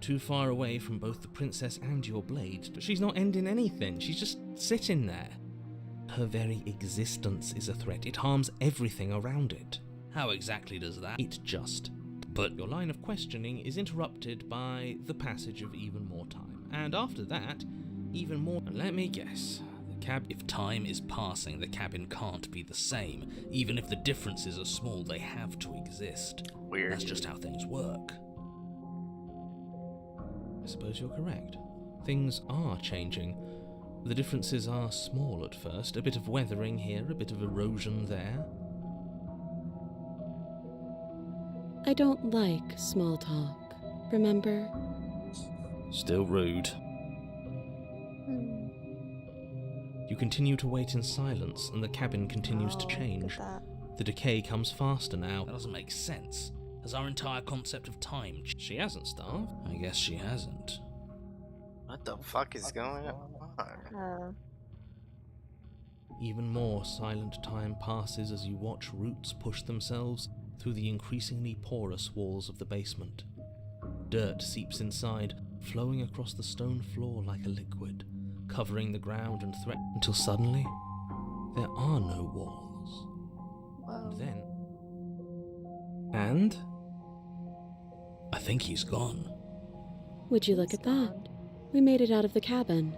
Too far away from both the princess and your blade, but she's not ending anything. She's just sitting there. Her very existence is a threat. It harms everything around it. How exactly does that? It just. But your line of questioning is interrupted by the passage of even more time. And after that, even more. And let me guess. If time is passing, the cabin can't be the same. Even if the differences are small, they have to exist. Weird. That's just how things work. I suppose you're correct. Things are changing. The differences are small at first. A bit of weathering here, a bit of erosion there. I don't like small talk, remember? Still rude. You continue to wait in silence, and the cabin continues to Oh, change. look at that. The decay comes faster now. That doesn't make sense. Has our entire concept of time changed? She hasn't starved. I guess she hasn't. What the fuck is going on? Even more silent time passes as you watch roots push themselves through the increasingly porous walls of the basement. Dirt seeps inside, flowing across the stone floor like a liquid, covering the ground and until suddenly there are no walls. Whoa. And I think he's gone. Would you look at that? We made it out of the cabin,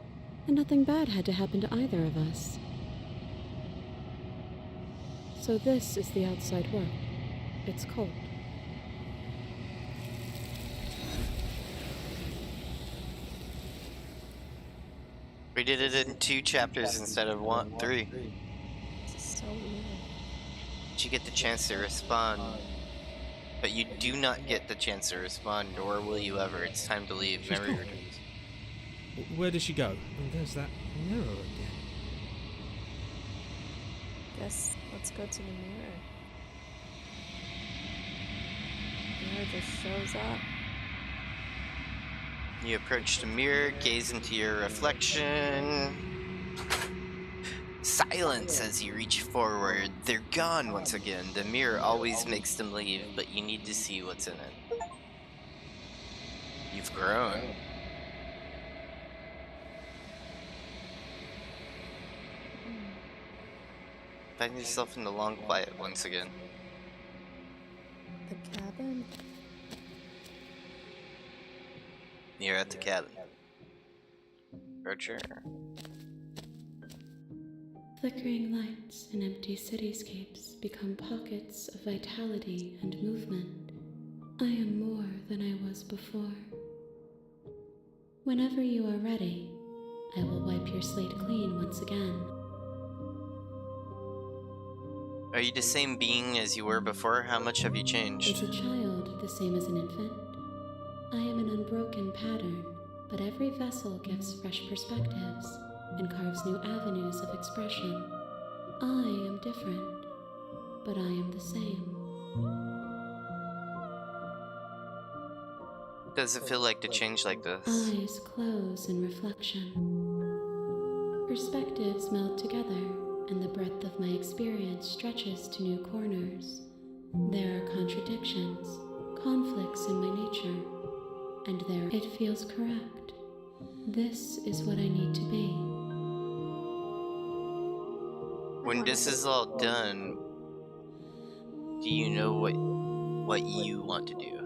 and nothing bad had to happen to either of us. So this is the outside world. It's cold. We did it in 2 chapters instead of 3. This is so weird. Did you get the chance to respond? But you do not get the chance to respond, or will you ever? It's time to leave. She's Memory gone. returns. Where does she go? Oh, there's that mirror again. Guess let's go to the mirror. Mirror just shows up. You approach the mirror, gaze into your reflection. Silence as you reach forward. They're gone once again. The mirror always makes them leave, but you need to see what's in it. You've grown. Find yourself in the long quiet once again. The cabin. You're at the cabin. Roger. Flickering lights in empty cityscapes become pockets of vitality and movement. I am more than I was before. Whenever you are ready, I will wipe your slate clean once again. Are you the same being as you were before? How much have you changed? Is a child the same as an infant? I am an unbroken pattern, but every vessel gives fresh perspectives and carves new avenues of expression. I am different, but I am the same. Does it feel like to change like this? Eyes close in reflection. Perspectives meld together, and the breadth of my experience stretches to new corners. There are contradictions, conflicts in my nature, and there it feels correct. This is what I need to be. When this is all done, do you know what you want to do?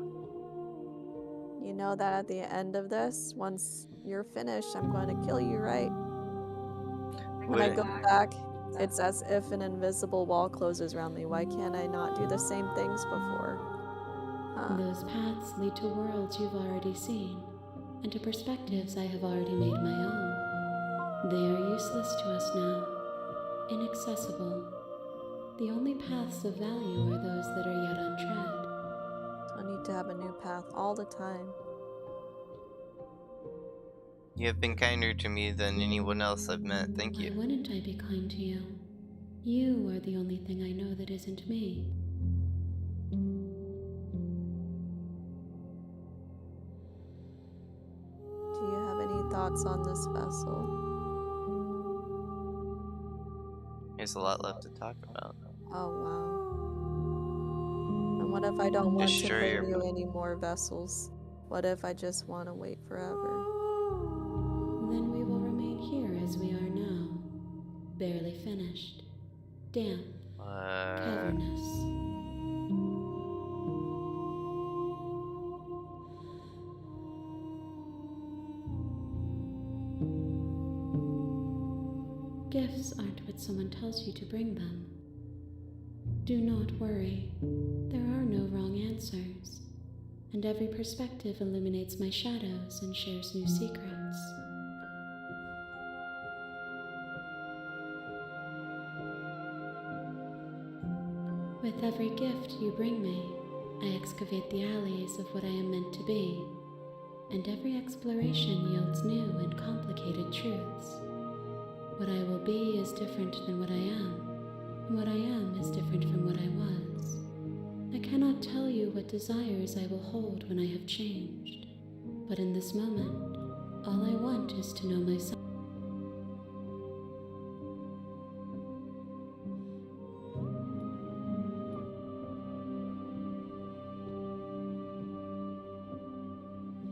You know that at the end of this, once you're finished, I'm going to kill you, right? When I go back, it's as if an invisible wall closes around me. Why can't I not do the same things before? Those paths lead to worlds you've already seen, and to perspectives I have already made my own. They are useless to us now, inaccessible. The only paths of value are those that are yet untread. I need to have a new path all the time. You have been kinder to me than anyone else I've met. Thank you. Why wouldn't I be kind to you? You are the only thing I know that isn't me. Do you have any thoughts on this vessel? There's a lot left to talk about. Oh, wow. And what if I don't want to Destroy bring your- you any more vessels? What if I just want to wait forever? Then we will remain here as we are now, barely finished, damp, cavernous. Gifts aren't what someone tells you to bring them. Do not worry, there are no wrong answers, and every perspective illuminates my shadows and shares new secrets. With every gift you bring me, I excavate the alleys of what I am meant to be, and every exploration yields new and complicated truths. What I will be is different than what I am, and what I am is different from what I was. I cannot tell you what desires I will hold when I have changed, but in this moment, all I want is to know myself.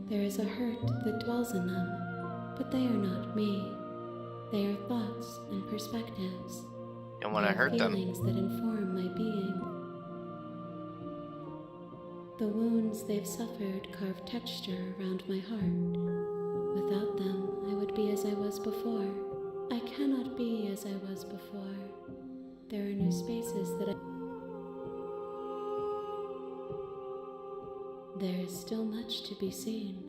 There is a hurt that dwells in them, but they are not me. They are thoughts and perspectives. Don't want to They are hurt them. feelings that inform my being. The wounds they've suffered carve texture around my heart. Without them, I would be as I was before. I cannot be as I was before. There are new spaces that There is still much to be seen.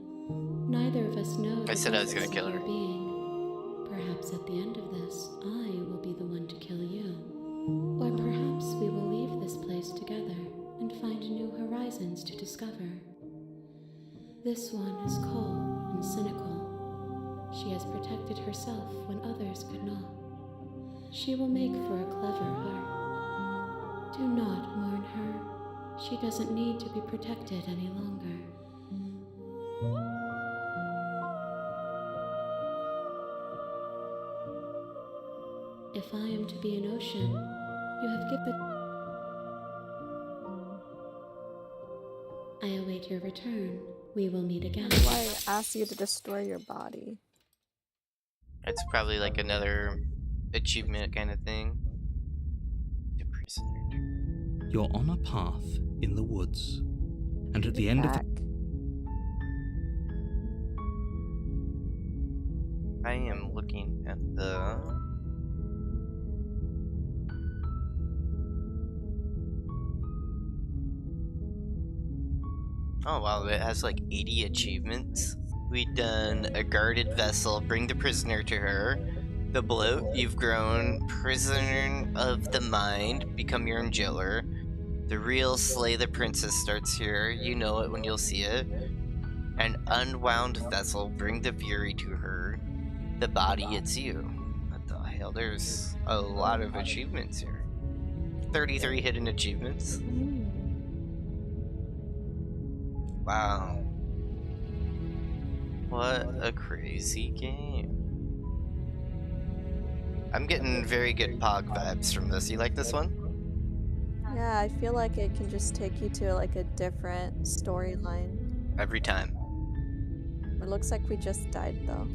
Neither of us know I said I was gonna depths kill of her. our being. Perhaps at the end of this, I will be the one to kill you. Or perhaps we will leave this place together and find new horizons to discover. This one is cold and cynical. She has protected herself when others could not. She will make for a clever heart. Do not mourn her. She doesn't need to be protected any longer. If I am to be an ocean, you have given... I await your return. We will meet again. Why ask you to destroy your body? It's probably like another achievement kind of thing. The prisoner. You're on a path in the woods, and at the end of Back. I am looking at the... Oh wow, it has like 80 achievements. We've done a guarded vessel, bring the prisoner to her. The bloat, you've grown. Prisoner of the mind, become your own jailer. The real slay the princess starts here. You know it when you'll see it. An unwound vessel, bring the fury to her. The body, it's you. What the hell? There's a lot of achievements here. 33 hidden achievements. Wow. What a crazy game. I'm getting very good POG vibes from this. You like this one? Yeah, I feel like it can just take you to like a different storyline. Every time. It looks like we just died though.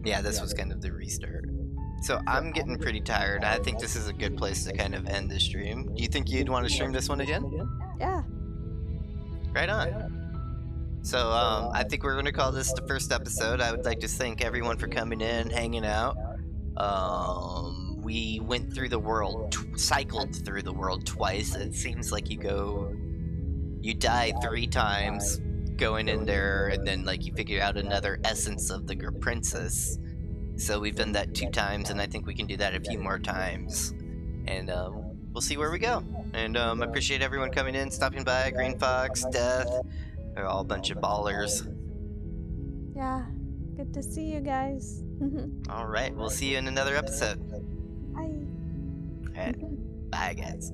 Yeah, this was kind of the restart. So I'm getting pretty tired. I think this is a good place to kind of end the stream. Do you think you'd want to stream this one again? Yeah. Right on. So I think we're going to call this the first episode. I would like to thank everyone for coming in, hanging out. We went through the world, cycled through the world twice. It seems like you die 3 times going in there, and then like you figure out another essence of the princess. So we've done that 2 times, and I think we can do that a few more times. And we'll see where we go. And I appreciate everyone coming in, stopping by. Green Fox, Death, they're all a bunch of ballers. Yeah. Good to see you guys. All right, we'll see you in another episode. Bye. Okay. Bye, guys.